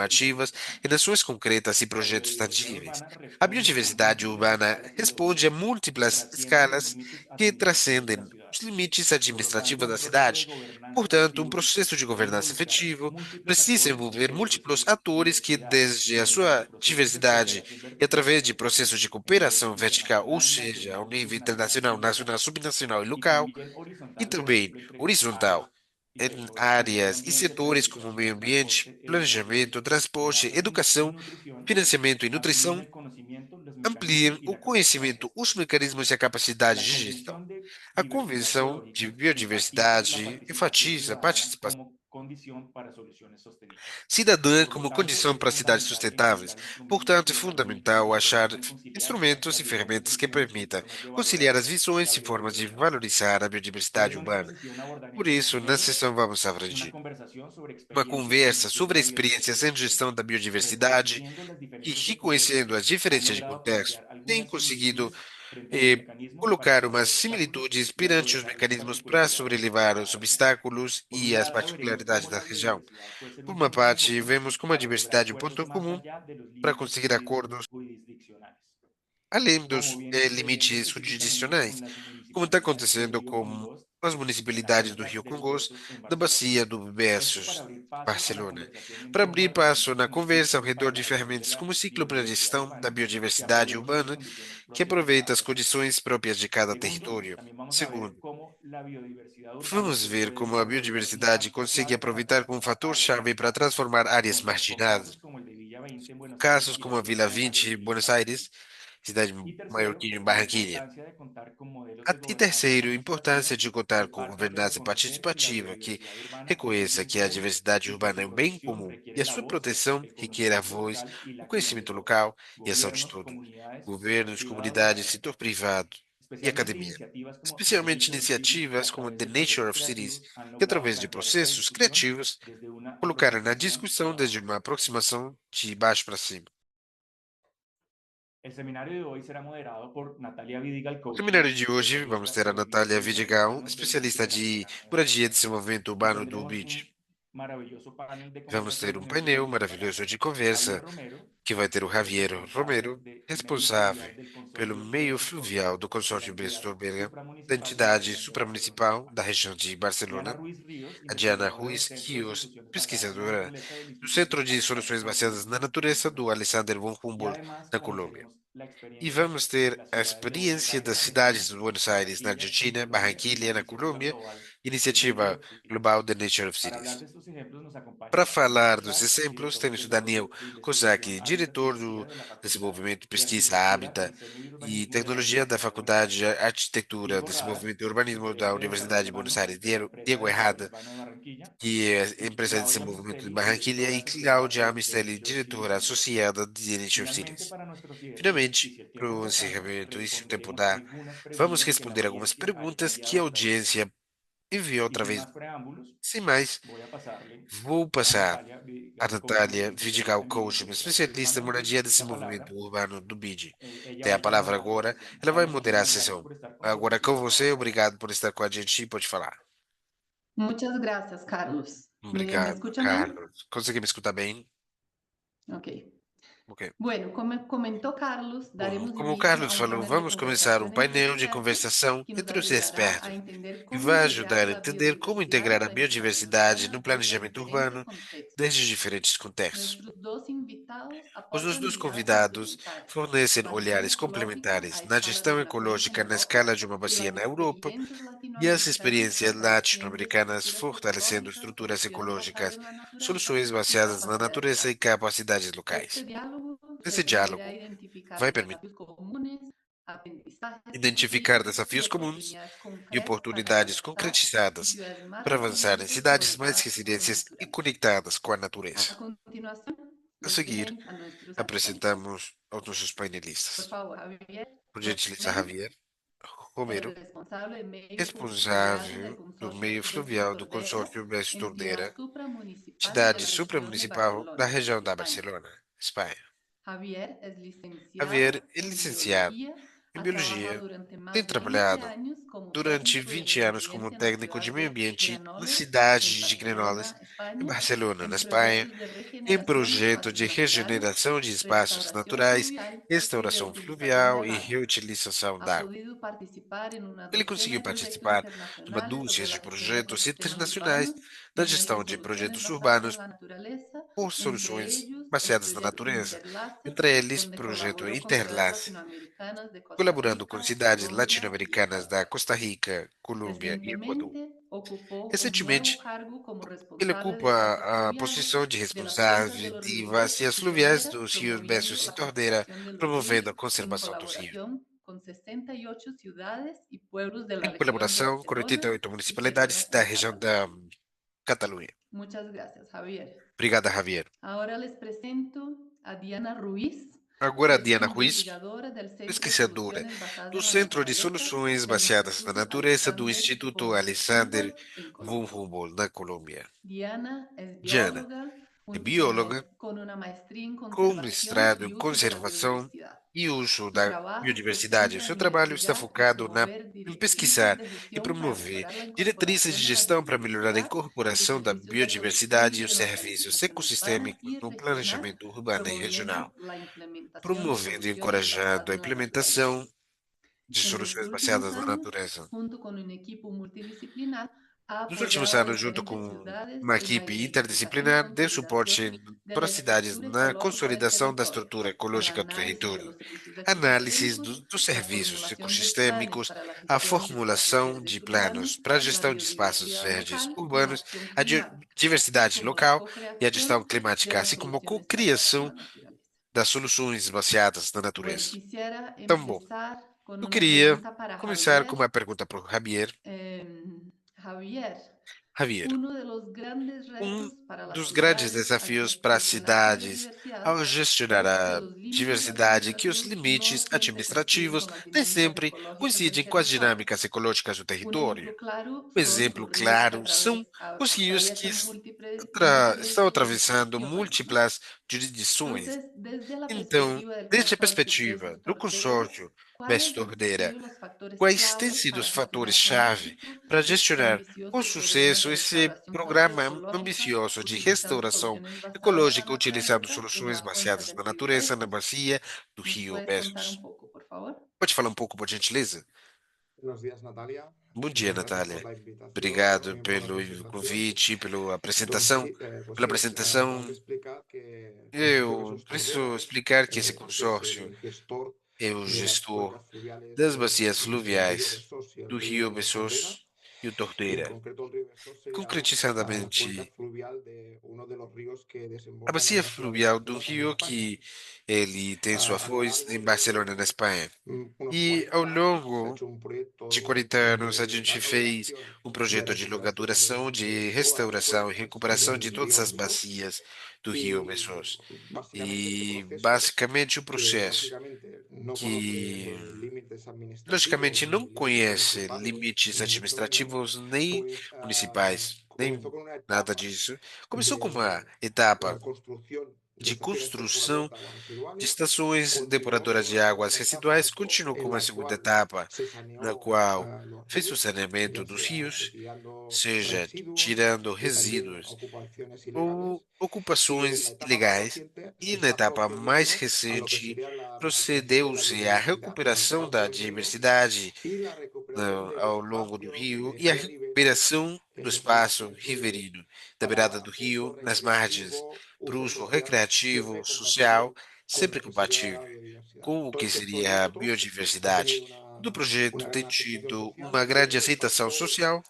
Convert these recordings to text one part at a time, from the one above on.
afirmativas em ações concretas e projetos biodiversidad tangíveis. urbana A responde a biodiversidade múltiples urbana escalas responde a biológicas que múltiplas trascienden los escalas límites que administrativos de la transcendem ciudad. os limites administrativos da proceso de cidade. gobernanza Portanto, um efectivo processo de debe governança involucrar efetivo múltiples precisa actores envolver múltiplos interdisciplinarios y atores que, diversidad desde a mediante sua procesos de diversidade cooperación e vertical através y de horizontal processos de en cooperação niveles vertical, ou internacional, seja, ao nacional, nível subnacional internacional, y nacional, local. subnacional e Y local, también e horizontal, por também ejemplo, entre horizontal áreas y em sectores como medio áreas e ambiente, setores como meio planificación, ambiente, transporte, educación, planejamento, transporte, finanzas y educação, nutrición, financiamento e amplíen nutrição, el conocimiento, los ampliem mecanismos y o la capacidad de conhecimento, os gestión. mecanismos e a capacidade La de gestão. Convención de A Diversidad Convenção de Biológica enfatiza la Biodiversidade participación enfatiza a ciudadana participação como condición para soluciones sostenibles. cidadã Por lo como tanto, condição es para cidades fundamental sustentáveis. encontrar instrumentos Portanto, é y herramientas fundamental que achar permitan conciliar instrumentos estas e diversas ferramentas que visiones en permitam formas de conciliar valorar as la visões e formas de biodiversidad. valorizar a Por biodiversidade eso en esta urbana. sesión Por abordaremos isso, na primero sessão vamos una abranger conversación sobre uma experiencias en conversa gestión de sobre la experiências biodiversidad em que, gestão da biodiversidade reconociendo los e diferentes reconhecendo ecosistemas, as han diferenças de logrado contexto, plantear têm algunas conseguido similitudes frente a los eh, mecanismos para colocar umas superar obstáculos similitudes y perante os aprovechar las mecanismos para particularidades de sobrelevar cada os región. obstáculos Por e un as lado, veremos particularidades cómo da la região. biodiversidad puede ser Por un uma punto en parte, común vemos como a para lograr diversidade é um ponto acuerdos em más comum allá de los para límites conseguir acordos jurisdiccionales. além Como dos bien sucediendo limites específicamente con jurisdicionais, las como está municipalidades del acontecendo río com Congost as en las municipalidades do aguas Rio de Congost, Suetos en da Barcelona. bacia do Esto para Versos, abrir paso a la Barcelona, conversación en para torno abrir a passo na herramientas y conversa ao ciclos para redor el de desarrollo de ferramentas la como o ciclo para a biodiversidad gestão da urbana que biodiversidade aprovechen las urbana, condiciones que propias de aproveita cada as territorio. condições próprias de cada Segundo, território. también vamos a ver Segundo, cómo la biodiversidad urbana vamos pues, ver puede como a desarrollar y biodiversidade marca consegue clave para aproveitar como um transformar áreas fator-chave para marginadas, transformar áreas con marginadas, casos como el de Villa 20 en Buenos Aires casos y la como a Vila Clínica de Mayo 20 em Duque en Buenos Barranquilla. Aires, cidade Y tercero, maiorquina em la Barranquilha. importancia de contar con modelos de E gobernanza terceiro, a importância participativa de contar que com partan de governança reconocer que la participativa, que biodiversidad urbana es un reconheça bien que a público diversidade y que urbana su é um bem protección comum e requiere a la sua voz, proteção el requer a conocimiento voz, local y o la acción de conhecimento todos, local e a ação de gobiernos, todos, comunidades, sector governos, privado y comunidades, setor academia. privado e Especialmente academia. iniciativas como The Especialmente Nature of Cities, que iniciativas a como través The de Nature procesos of Cities, creativos han que logrado através de plantear esta processos discusión criativos desde una colocaram na aproximación de discussão abajo desde hacia uma arriba. aproximação de baixo para cima. El seminario de hoy será moderado por Natalia Vidigal No Couchman, seminário de hoje, vamos especialista ter a sobre Natália vivienda y Vidigal, urbanos del BID especialista de la de Ciudad de moradia e Barcelona. desenvolvimento Y urbano do tendremos BID. un maravilloso panel de Vamos ter conversación um en el que painel participarán maravilhoso de Javier conversa Romero, que vai ter o Javier responsable Romero, de medio responsável fluvial del pelo consorcio meio Besso fluvial Storberg do de la consórcio entidad Bestorberga, da supramunicipal de la entidade región de Barcelona, supramunicipal da España. região de Diana Barcelona, Ruiz Ríos, a Diana investigadora del Ruiz Centro de Rios, Soluciones Basadas en la pesquisadora Naturaleza del do Instituto Centro de Alexander Soluções von Baseadas na Humboldt en Natureza do Colombia. Alexander von Y Humboldt, además na Colômbia. conoceremos la E experiencia vamos de ter las a ciudades de Bogotá experiência en das cidades Argentina, de Buenos Aires, na Barranquilla en Argentina, Colombia y Barranquilla, la na iniciativa Colômbia, global The Nature iniciativa of Cities. global The Nature of Para hablar Cities. de estos ejemplos nos Para acompaña Daniel falar dos Kozak, exemplos, director del temos o Daniel Desarrollo de Investigación Kozak, Hábitat y diretor do Pesquisa de la Facultad Desenvolvimento, de Pesquisa, Arquitectura, Hábitat Diseño y e Urbanismo de la Tecnologia da Universidad de Buenos Faculdade de Aires. Arquitetura, Diego Radas, Desenvolvimento e Urbanismo da subgerente de Universidade Desarrollo de Buenos Urbano Aires, de la empresa Diego de Desarrollo Errada, Urbano de Barranquilla, que é y empresa de Claudia desenvolvimento de Mistelli, Barranquilha, directora e asociada Cláudia de The Mistelli, Nature of Cities diretora Center. associada de The Nature of Finalmente, Cities. para nuestro cierre, y Finalmente, si el para tiempo o nos da, encerramento, e se o tempo responderemos dá, algunas vamos preguntas que la responder algumas audiencia haya perguntas que enviado a hasta ahora. audiência enviou Y sin através. más preámbulos, Sem mais, voy a pasarle vou a passar Natalia a Vidigal Coachman, Natália especialista Vidigal en Coach, vivienda y uma desarrollo especialista em urbano, moradia e la desenvolvimento palabra. urbano do BID. Ella Tem a hoy va a palavra moderar la agora, sesión. ela vai Tania, moderar a muchísimas gracias sessão. por estar con Agora nosotros y com la palabra você, es para usted. obrigado por estar com a gente e pode falar. Muchas gracias, Carlos. ¿Me Obrigado, escuchan bien? Carlos. Consegue me escutar bem? Ok. Ok. Bueno, como comentó Carlos, Bom, daremos como o inicio a Carlos un falou, panel de vamos começar um conversación entre painel de expertos conversação que nos entre os ayudará a expertos entender que cómo vai integrar ajudar a la entender como biodiversidad integrar a para desarrollos biodiversidade no urbanos desde planejamento diferentes urbano contextos. desde diferentes contextos. Nuestros dos invitados Os nossos aportan dois miradas convidados complementarias. fornecem La gestión olhares ecológica complementares a na escala gestão rioplatense en ecológica na Europa escala de uma y bacia las na Europa experiencias e as latinoamericanas experiências fortaleciendo latino-americanas estructuras fortalecendo ecológicas, estruturas soluciones basadas ecológicas, en la naturaleza soluções y baseadas na capacidades natureza e locales. capacidades Este locais. diálogo Esse permitirá diálogo identificar vai permitir desafíos comunes, aprendizajes identificar múltiples y desafios comuns oportunidades e concretas para oportunidades adoptar concretizadas ciudades más para avançar em resilientes y cidades mais conectadas con la resilientes e naturaleza. conectadas com a natureza. A continuación, A les seguir, presento a nuestros expertos. apresentamos aos nossos Por painelistas. favor, Javier Por gentileza, Romero, Javier el Romero, responsable de medio fluvial del responsável do consorcio meio Bestos fluvial do Torderas, consórcio Bessa entidad Tordeira, supramunicipal de cidade la región de supramunicipal da Barcelona, região da España. Barcelona, Espanha. Javier es Javier licenciado é en licenciado Biología Em Ha trabajado biologia, durante tenho más de 20 trabalhado años como durante técnico de 20 anos como resiliencia técnico de natural meio de ambiente na Granollers, en cidade de Grenobles, Barcelona, em España, Barcelona, na en Espanha, proyectos de em regeneración de projeto de espacios naturales, regeneração de espaços restauración naturais, fluvial y restauração reutilización fluvial del e agua. reutilização Ha d'água. podido participar en una Ele docena conseguiu de proyectos participar de uma internacionales dúzia sobre la de gestión de projetos ecosistemas internacionais urbanos na mediante gestão de soluciones projetos basadas en urbanos la naturaleza, por entre soluções ellos el baseadas na proyecto natureza, Interlace, entre eles donde projeto colaboró con ciudades Interlace, latinoamericanas de Costa colaborando com Rica, cidades Colombia y El latino-americanas da Salvador. Costa Rica, Colômbia e Equador. Recientemente ocupó un nuevo Recentemente, cargo como ele responsable de espacios ocupa a fluviales posição de de las cuencas de responsável los de ríos Besós bacias y fluviais Tordera, dos rios promoviendo Bessos e la Tordeira, conservación de los ríos promovendo a en conservação dos rios. colaboración con 68 ciudades y pueblos de la Em región de colaboração com Barcelona 88 y Gerona municipalidades da en região da Cataluña. Catalunha. Muchas gracias, Javier. Obrigada, Javier. Ahora les presento a Diana Ruiz, Agora, que a es Diana Ruiz, investigadora del Centro de pesquisadora Soluciones Basadas do en la Centro de Naturaleza Soluções del Baseadas na Instituto Natureza do Alexander Instituto von Alexander Humboldt en von Colombia. Humboldt, na Colômbia. Diana es Diana bióloga é bióloga con una maestría en com conservación mestrado em y uso de la conservação biodiversidad. e uso Su da trabajo se biodiversidade. O centra seu en trabalho está investigar y focado promover em directrices pesquisar de e gestión para promover mejorar la diretrizes incorporación de de la gestão para melhorar a biodiversidad y incorporação da servicios de biodiversidade e ecosistema os en la serviços planificación urbana ecossistêmicos y no regional, planejamento urbano e regional, promoviendo la implementación de promovendo e soluciones encorajando basadas a en la naturaleza. implementação de En los soluções últimos baseadas na años, natureza. junto con un equipo multidisciplinar, ha Nos últimos apoyado a anos, junto diferentes com ciudades uma en la equipe identificación y interdisciplinar, deu consolidación suporte de para la as cidades estructura na ecológica del consolidação da territorio, estrutura el ecológica do análisis de território, los servicios análise ecosistémicos, dos la serviços formulación de planes ecossistêmicos, para la a gestión de espacios formulação verdes de urbanos, planos para a la gestão de espaços biodiversidad verdes local y la urbanos, acción a climática, así diversidade como la local e a co-creación gestão de climática, las assim como a soluciones basadas en cocriação la naturaleza. das soluções baseadas na Bueno, natureza. quisiera Então, bom, empezar con eu una queria pregunta para começar com Javier. uma pergunta para o Javier. Javier, Javier, uno de los grandes um retos para las dos grandes ciudades al desafios para as gestionar su cidades biodiversidad ao gestionar es que a los límites diversidade é que os administrativos no limites siempre coinciden administrativos con las nem dinámicas sempre ecológicas del coincidem com as territorio. dinâmicas ecológicas do Un território. ejemplo claro Um son exemplo los ríos que claro são os rios que atraviesan estão múltiples atravessando jurisdicciones, ¿no? múltiplas jurisdições. Entonces, desde la Então, perspectiva del desde a consorcio perspectiva Besos do Tordera, consórcio ¿cuáles han Mestre-Tordeira, sido los factores quais têm clave sido os para gestionar fatores con chave éxito para este gestionar com ambicioso programa de sucesso esse restauración programa ecológica ambicioso de utilizando restauração soluciones basadas en la ecológica, utilizando naturaleza en soluções la cuenca baseadas del na río natureza na Besos? bacia do ¿Nos rio puedes contar un Bessos? poco, por favor? Pode falar um pouco, por gentileza? Buenos días, Natalia. Bom dia, Muchas gracias por Natália. la invitación y Obrigado también por la pelo presentación. convite, pela Pues apresentação. sí, pues Pela sí, tengo que apresentação, explicar que el Consorcio eu Besos Tordera, preciso explicar que esse que es consórcio el gestor é o de las gestor cuencas fluviales das bacias del río fluviais Besós y el do rio río Tordera, Besós e o y en Tordeira. concreto el río Besós sería la cuenca Concretizadamente, fluvial de uno de los ríos que a desembocan en bacia la ciudad de fluvial do Barcelona, en rio España. que ele tem sua A lo foz largo em de Barcelona, na Espanha. unos E ao 40 años se ha longo hecho un de proyecto 40 anos, a de gente larga fez duración um de projeto de longa recuperación duração de de todas las restauração e cuencas recuperação de del todas río as Besós bacias do rio y Besós. básicamente este E proceso basicamente o que processo lógicamente no conoce que límites administrativos logicamente não ni límites conhece municipales, limites ni mucho menos, administrativos nem pues municipais, comenzó nem con una nada etapa disso. Começou com uma de etapa la construcción de de estaciones construção depuradoras de aguas de residuales, estações continuó depuradoras con de una águas segunda residuais, etapa continuou com en uma la segunda cual etapa, se na saneó qual los fez o ríos, saneamento ya dos sea rios, retirando seja residuos tirando y también resíduos ocupaciones ou ilegales. Y en la ocupações etapa más ilegais, reciente e se na está etapa mais procediendo a lo que recente sería la recuperación de la procedeu-se à biodiversidad recuperação natural da del río diversidade y la recuperación del ao longo do espacio rio de e a vía libre recuperação do de ese espaço espacio libre ribeirinho, da beirada para do uso rio, nas margens, recreativo, para o uso uso social, recreativo, siempre compatible social, con sempre lo que sería compatível la biodiversidad. com o Todo que este seria a proyecto ha biodiversidade. tenido Do projeto una tem gran aceptación tido social uma grande y el aceitação factor social.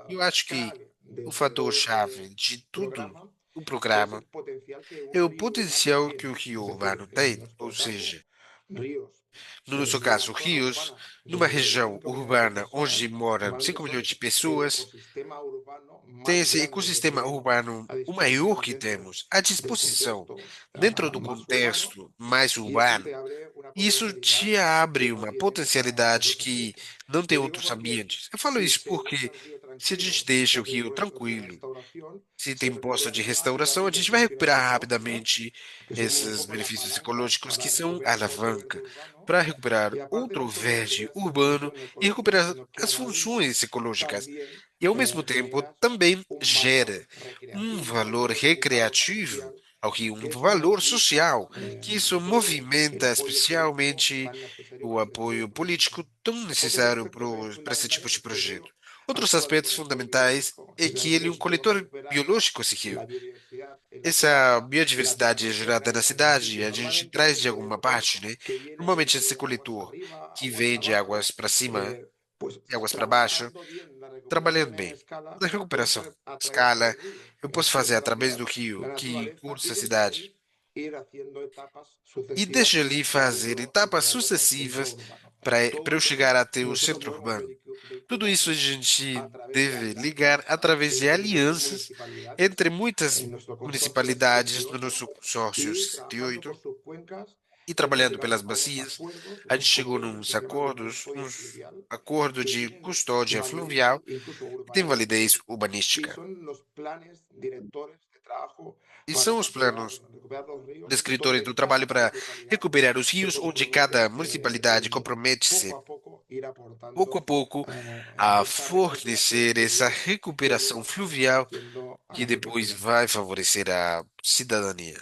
Eu acho que clave de o todo fator-chave ese de tudo programa o es programa el potencial que é un o río urbano potencial que o tiene. rio Es decir, urbano en tem, ou nuestro caso, seja, ríos no nosso de una caso, zona rios, urbana numa donde viven região 5 millones de urbana onde personas, mora normalmente 5 milhões son de el pessoas, ecosistema urbano tem más esse grande que ecossistema tenemos urbano a o maior disposición que dentro temos à del disposição, contexto dentro do más urbano, contexto mais y eso urbano. te abre una Isso potencialidad te abre que no uma tienen potencialidade otros que ambientes. não tem Lo digo outros porque ambientes. Eu falo si isso se porque usa el río Se a gente tranquilos deixa o porque el rio grueso de la tranquilo, restauración se se tem posto de recupera más restauração, a rápido gente que vai un cielo recuperar raso, ¿no? rapidamente Que son un esses poco la benefícios palanca ecológicos que para são recuperar otro verde alavanca urbano. para recuperar Y aparte outro no solo verde recuperas la urbano función e ecológica, recuperar sino que a as la vez funções ecológicas. también E ao mesmo tempo generas também un valor gera recreativo y valor un valor recreativo social ao rio, um que eso valor moviliza social, que isso el movimenta apoyo político especialmente tan necesario o para ese tipo de apoio proyectos. político tão Otros necessário aspectos también para esse tipo fundamentales de es que el projeto. río Outros actúa de aspectos colector fundamentais biológico, é es que ele é um decir, solo coletor recuperas biológico, esse rio. la biodiversidad en la Essa comarca, la biodiversidade é tierra se gerada na regenera cidade, y a gente normalmente traz ese de alguma colector parte, né? que viene Normalmente esse desde aguas coletor arriba, que aguas vem de abajo, águas para cima pues e águas para baixo, trabajando bien la recuperación trabalhando en bem. escala, Na puede recuperação ser a través escala, del río, eu que posso nos fazer puede através cambiar do rio la que naturaleza y cursa a desde cidade. ahí ir haciendo etapas E sucesivas deixa ali fazer etapas llegando al centro sucessivas urbano. para Todo eu chegar eso até o nosotros centro podemos urbano. Tudo isso a vehicularlo gente a través de deve ligar alianzas através de entre muchas alianças municipalidades entre muitas en nuestro consorcio municipalidades no 78 nosso consórcio y trabajando 78 por sus cuencas e hemos trabalhando llegado pelas a unos bacias. acuerdos, A gente unos chegou convenios nos que se llaman de acordos, custodia uns fluvial, acordo que de tienen custódia validez fluvial incluso e tem urbanística validez y urbanística. son los planes directores de trabajo E para são os planos recuperar los ríos descritores do donde trabalho cada para municipalidad recuperar os se rios, onde cada compromete municipalidade en poco compromete-se, a poco ir pouco a aportando pouco, a esta recuperación fornecer essa fluvial que recuperação luego está fluvial favoreciendo a que la depois agricultura. vai favorecer a cidadania.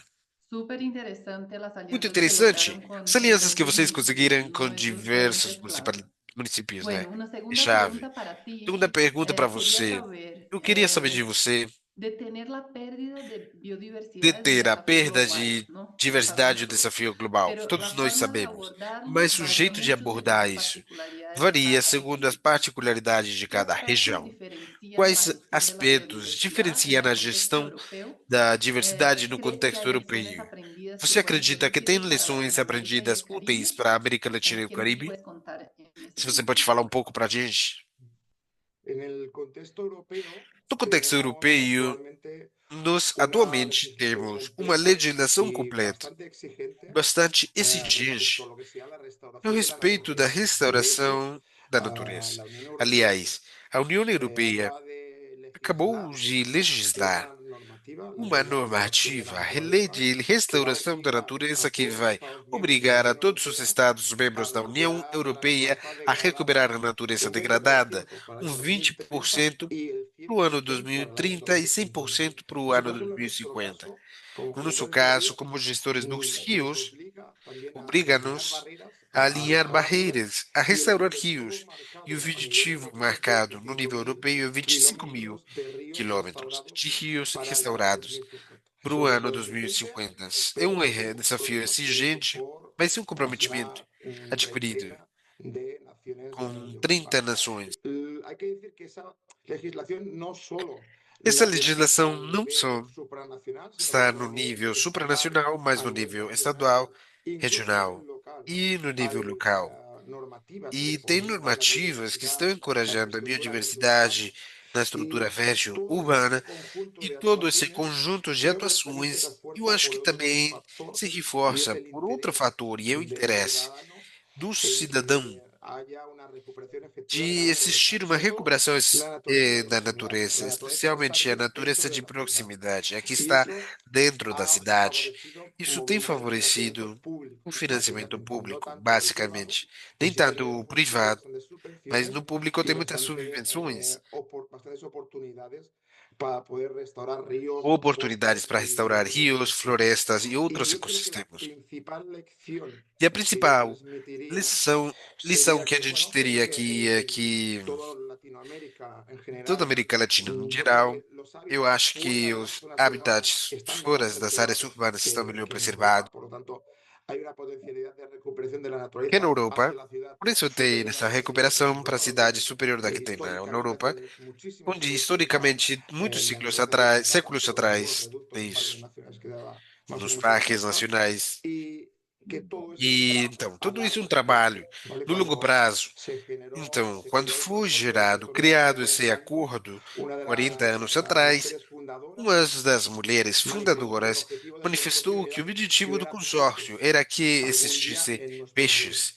Súper interesante las Muito alianzas que interessante lograron as con alianças que diferentes vocês conseguiram com diferentes diversos planos. municípios, né? Bueno, una É segunda chave. pregunta para ti. Segunda pergunta para Quería você. saber, Eu queria saber de você detener la pérdida de biodiversidad es un deter a desafío perda global, de ¿no? Lo diversidade e sabemos o todos. desafio global. Pero Todos la nós forma de sabemos. abordarlo Mas o varía jeito de mucho según abordar las isso particularidades de varia cada segundo as región. particularidades de ¿Qué cada aspectos região. diferencian la Quais gestión de la aspectos biodiversidad en diferenciam el a contexto gestão europeo? da diversidade no ¿Crees que contexto hay lecciones europeu? aprendidas que Você puedan ser acredita que tem útiles para lições Latinoamérica y aprendidas el úteis Caribe? para a América Latina e o ¿Qué nos Caribe? puedes contar en ese Se você pode sentido? falar um pouco para a gente. En el contexto europeo No contexto tenemos europeu, actualmente nós una atualmente legislación temos uma completa legislação y completa, bastante exigente bastante respecto a exigente lo que sea la no restauración de la respeito da naturaleza. De hecho, restauração da natureza. la Unión Europea Aliás, a União Europeia acaba de acabou legislar de legislar una normativa, la uma Ley de Restauración de la normativa, a lei Naturaleza, de que va a restauração da obligar a natureza que todos los vai Estados miembros de la obrigar a Unión todos os Europea Estados a membros da União recuperar la Europeia naturaleza a recuperar a degradada natureza un degradada, 20% para el um año vinte por 2030 cento y el para o ano 100% para el año 2030 e 2050. 100% para o ano Nosotros, en nuestro 2050. caso, como No nosso gestores de caso, ríos, como gestores dos nos rios, obliga también a eliminar obriga-nos barreras, a a alinhar restaurarlos barreiras, a y el restaurar objetivo rios, e o marcado a nivel objetivo europeo es marcado no 25.000 nível europeu é 25 mil kilómetros de ríos quilômetros restaurados de rios para el año restaurados 2050. para Es o un ano reto exigente, 2050. É pero um también un desafio compromiso exigente, por mas é um comprometimento la adquirido treintena de naciones com de Europa. 30 nações. Hay que decir que esa legislación no solo Essa la tiene legislação al não nivel só supranacional, sino que está no también nível está supranacional, mas a no nivel nível nacional, estadual, incluso a nivel regional local, ¿no? e no nível Hay local. normativas que E tem fomentan la normativas que estão biodiversidad, la encorajando a infraestructura verde urbana biodiversidade na y estrutura verde todo urbana este conjunto e de todo esse actuaciones conjunto de creo que también se atuações, eu refuerza acho por que otro também factor se y es reforça el por outro interés fator, e é o del interesse ciudadano do en cidadão que haya una recuperación efectiva de la de naturaleza, existir uma sobre todo recuperação la naturaleza de da proximidad, natureza, la naturaleza que está especialmente a dentro natureza de de la ciudad. proximidade, a que Y está eso dentro da ha cidade. favorecido Isso tem movilizar el financiamiento favorecido público, o financiamento básicamente, no público, tanto el privado, basicamente. que Nem sí que tanto o hemos recibido privado, bastantes mas no subvenciones público y tem muitas subvenções, bastantes oportunidades para poder restaurar ríos, oportunidades bosques para restaurar y rios, ecosistemas. florestas e Y outros yo creo que la ecossistemas. principal lección E a que yo principal transmitiría lição sería que a que, gente bueno, creo teria que aqui é que toda Latinoamérica en toda a general, América Latina no yo creo geral, que los eu hábitats acho fuera que de las os zonas urbanas habitats están fora mejor das áreas preservados urbanas estão melhor que en preservados Europa. Por lo tanto, hay una potencialidad de recuperación de la que na naturaleza Europa. hacia la ciudad Por isso tem superior a essa la que teníamos en recuperação el para a pasado, cidade donde superior da que tem na históricamente, Europa, hace muchísimos onde siglos estaba historicamente, muitos la ciclos naturaleza atrás, degradada, séculos sobre todo atrás, reductos é en parques isso, nacionales, que daba más o nos menos esa parques cifra, nacionais. y que todo eso es un E trabajo então, a tudo isso é um largo trabalho plazo, ¿vale? no longo Cuando prazo. Então, se quando creó el foi Consorcio del gerado, Sector Ríos hace criado esse 40 años, acordo, una de 40 anos las atrás, mujeres fundadoras uma das mulheres manifestó que el fundadoras objetivo del consorcio manifestou que o era que objetivo do hubiera consórcio peces era que algún día existisse en nuestros peixes ríos.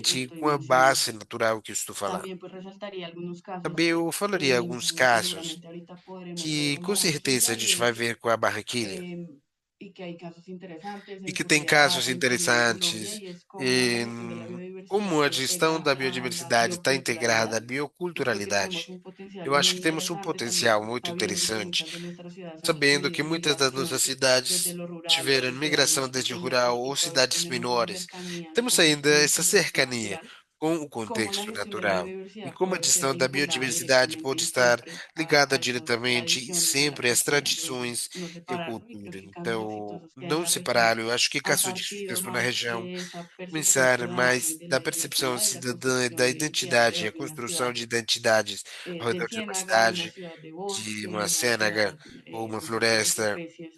exatamente estoy com a mencionando. base natural que eu estou falando. También pues resaltaría algunos casos Também eu falaria alguns que casos seguramente ahorita podremos ver que con com certeza a Barranquilla gente vai ver com a Barranquilla y que hay casos interesantes e en que tem sociedad, casos en Colombia, interessantes y es como la gestión de la em, como a gestão da biodiversidade está integrada à pues creo que tenemos bioculturalidade. un potencial Eu acho muy que temos um interesante también potencial porque muito está viendo que interessante, muchas de nuestras ciudades han sabendo que tenido muitas das migración nossas desde cidades lo rural o tiveram desde migração áreas desde como rural ou trópicos, cidades tenemos esa menores. cercanía Temos ainda essa con el medio cercania natural, com o cómo la contexto gestión de la natural e biodiversidad como a puede ser gestão da vinculada biodiversidade pode directamente estar siempre ligada a estas diretamente e tradiciones, a la sempre às cultura. Entonces, tradições no e à separarlo, y creo cultura. que cambios Então, exitosos que hay en não la región separá-lo. Eu acho que han casos de partido sucesso na más região de esa percepción começar ciudadana y mais de da la percepção diversidad y la cidadã da construcción de identidade, a cierre de una construção ciudad de identidades ao de redor de uma ciénaga, una cidade, ciudad de de uma bosque, una ciénaga ciudad ou uma donde estas floresta, especies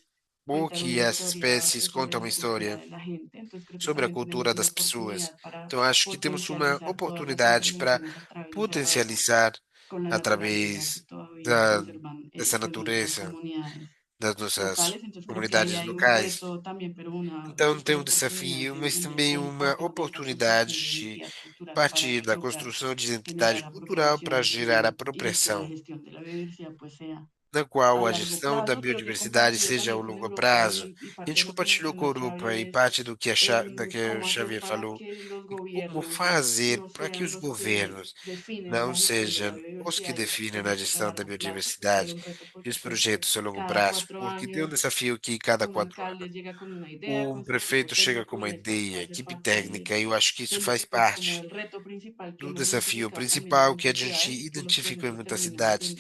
ou cuentan que una as historia espécies sobre contam uma la cultura história de la gente. Entonces creo que sobre a también tenemos cultura una das pessoas. oportunidad para Então, acho que temos uma potencializar todas las oportunidade para intervenciones a través de esa red potencializar con la naturaleza que através todavía da, conservan dessa pues nuestras natureza, comunidades das nossas locales. Entonces creo que ahí comunidades hay un locais. reto también, pero una Então, tem súper um oportunidad desafio, mas de também uma a partir de la oportunidade construcción de de identidad cultural para partir da lograr construção de identidade generar cultural para apropiación gerar y que la apropriação, gestión de la biodiversidad pues sea na qual a a largo gestão da plazo. Creo que he biodiversidade compartido seja ao también con longo Europa prazo. y A parte de gente lo que compartilhou com a menciona Europa Xavi e es parte do que da que o cómo hacer Xavier para falou, que los de como gobiernos fazer no para que sean os los que governos definen não la gestión de la sejam os que biodiversidad y los definem a proyectos a gestão da largo plazo, que será biodiversidade un reto e porque os pues projetos a longo cada prazo, 4 porque tem um años desafio que cada un 4 anos alcalde llega con una idea, um con su equipo prefeito chega com técnico uma y esta ideia, hace equipe parte técnica, e eu acho que isso faz pues como parte el reto principal que do hemos desafio identificado también en principal que a muchas gente ciudades, que los identifica em procesos muitas terminan cidades,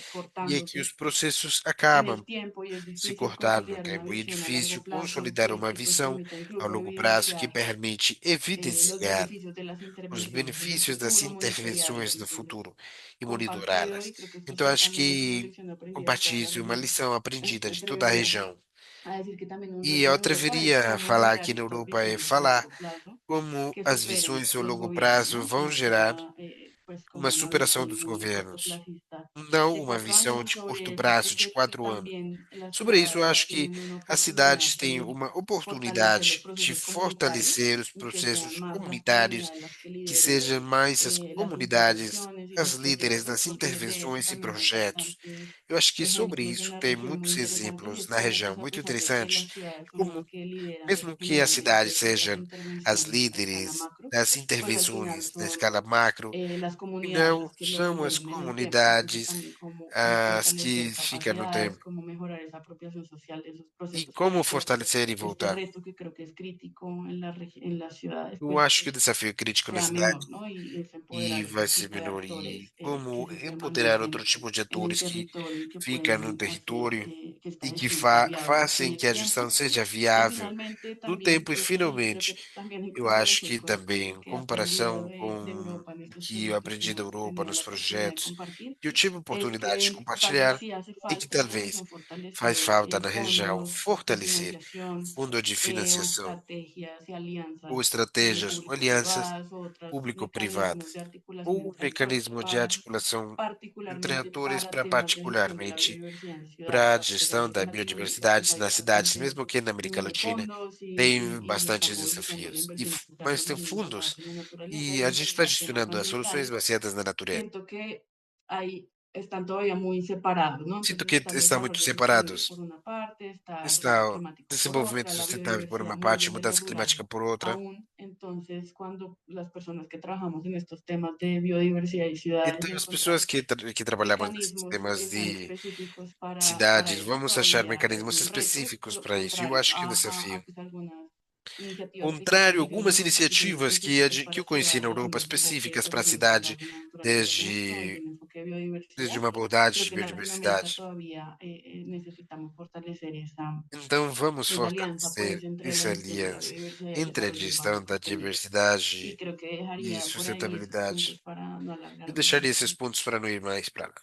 e é que cortándose os processos en acabam el tiempo y es se difícil cortar no consolidar una tempo, e é visión a largo difícil plazo consolidar uma que pues visão permita ao incluso longo prazo que evidenciar permite los evidenciar beneficios de las os intervenciones en el benefícios das futuro, monitorearlos. intervenções no Entonces, futuro e comparto monitorá-las. y creo que esto Então, sí acho también es una que lección aprendida de toda compartilho la isso, uma región. lição aprendida Me de toda a atrevería região. a decir que también un E reto eu en Europa es atreveria a cómo falar lograr aqui na estas Europa é visiones a falar largo plazo como que as superen visões ao los longo gobiernos, prazo ¿no? vão Una gerar cosa, pues uma como una superação visión dos muy governos, cortoplacista não de uma 4 años. visão Y de curto sobre eso prazo creo de que 4 anos. también las Sobre isso, eu ciudades acho que tienen una as oportunidad cidades têm de uma fortalecer los oportunidade de procesos comunitarios fortalecer os y que sean processos más las comunitários, comunidades las que que lideren sejam mais as las comunidades intervenciones y as los líderes proyectos, das porque de eso intervenções e también hay projetos. bastantes Eu acho que sobre ejemplos en isso la tem región muy muitos interesantes, y exemplos es na como região pues a muito pesar de que interessantes, las ciudades son las como que lideran mesmo que as cidades generalmente estas sejam as intervenciones a escala líderes macro, das pues al final intervenções na son escala macro, las e comunidades não las que lo são as sostienen en el tiempo. Entonces comunidades también cómo as que fortalecer ficam no capacidades, tempo. cómo mejorar esa apropiación social de esos E procesos para como que fortalecer e este voltar. reto, que creo que es crítico en en las ciudades, Eu pues acho que o desafio crítico na sea cidade menor, ¿no? Y es e empoderar vai otro ser tipo de menor. E actores que como sí empoderar permanecen outro tipo de en el atores que territorio y que ficam no pueden hacer território que esta e que gestión sea viable en fazem el que a gestão tiempo. seja Y viável finalmente no también, tempo. E pues sí, creo finalmente, que también hay eu como acho que recursos também, em que he aprendido comparação de com Europa en o estos que eu proyectos que aprendi da hemos Europa tenido nos la oportunidad de projetos, compartir, que eu tive a es oportunidade de que tal vez compartilhar, sí hace e que falta en la talvez región faz fortalecer falta na região fondos de fortalecer financiación fundo de o financiação estrategias y ou alianzas estratégias ou alianças público-privadas o otros mecanismos público-privadas de articulación ou entre actores mecanismo de para articulação entre particularmente atores para para temas de gestión de la particularmente biodiversidad en para a ciudades, que gestão sabemos que da en Latinoamérica pues biodiversidade hay nas cidades, bastantes mesmo aqui na América Latina, fondos tem y bastantes estamos diciendo que la desafios, inversión es mas total tem también fundos basada en la naturaleza e y a en gente está generar temas gestionando as soluções ambientales. baseadas na natureza. Siento que ahí están todavía muy separados, ¿no? Sinto Entonces que está el estão muito desarrollo separados. sostenible por una parte, está el Está cambio o climático por desenvolvimento otra, la sustentável por biodiversidad uma muy parte e desde lo mudança rural climática por outra. aún. Entonces, cuando las personas que trabajamos en estos temas de biodiversidad y ciudades Então, as pessoas encontramos que trabalhamos nesses mecanismos temas que sean de específicos para cidades, eso, vamos achar todavía es mecanismos un reto, específicos para isso. Eu contrario acho que é um desafio. a pues, algunas iniciativas que existen Contrário, a nivel de algumas Europa que son iniciativas específicas que para eu conheci na ciudades Europa, desde un enfoque específicas pues, para a desde un cidade, abordaje de una naturaleza justa, desde desde, un enfoque de desde biodiversidad. uma abordagem Creo de que en Latinoamérica biodiversidade. todavía necesitamos fortalecer Então, vamos esa alianza pues fortalecer entre la essa gestión de la aliança biodiversidad y el entre a desarrollo gestão urbano da sostenible. Y diversidade creo que e dejaría por ahí esos puntos sustentabilidade. para no Eu alargarme deixaria más. esses pontos para não ir mais para lá.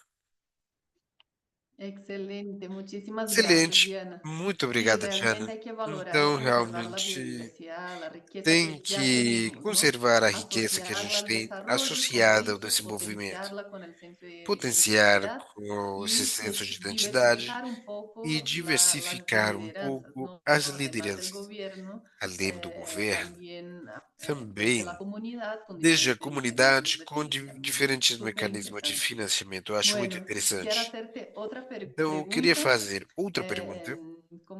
Excelente, muchísimas gracias, Excelente. Diana. Muito Sí, obrigada, realmente Diana. hay que valorar y Então, conservar la realmente, biodiversidad, la riqueza tem que ya que tenemos, ¿no? conservar a riqueza que a Asociarla gente al tem desarrollo, como associada ao dices, desenvolvimento. potenciarla con el senso de Potenciar identidad com esse y senso de pues identidade diversificar un e poco las diversificar um lideranzas, pouco no as además del lideranças, gobierno, além do governo, también desde la também comunidad con desde a diferentes mecanismos comunidade de com financiamiento. diferentes Súper mecanismos de interesante. financiamento. Eu acho muito Bueno, quisiera interessante. hacerte otra Então, eu queria pregunta. fazer outra pergunta. Como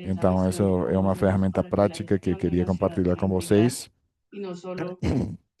de esa Então, gestión isso é uma hidrológica ferramenta para que la prática que gestión queria tenga ese compartilhar carácter com ambiental vocês. y no solo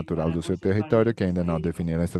natural para do seu conservar território, que essa ainda não definiram essa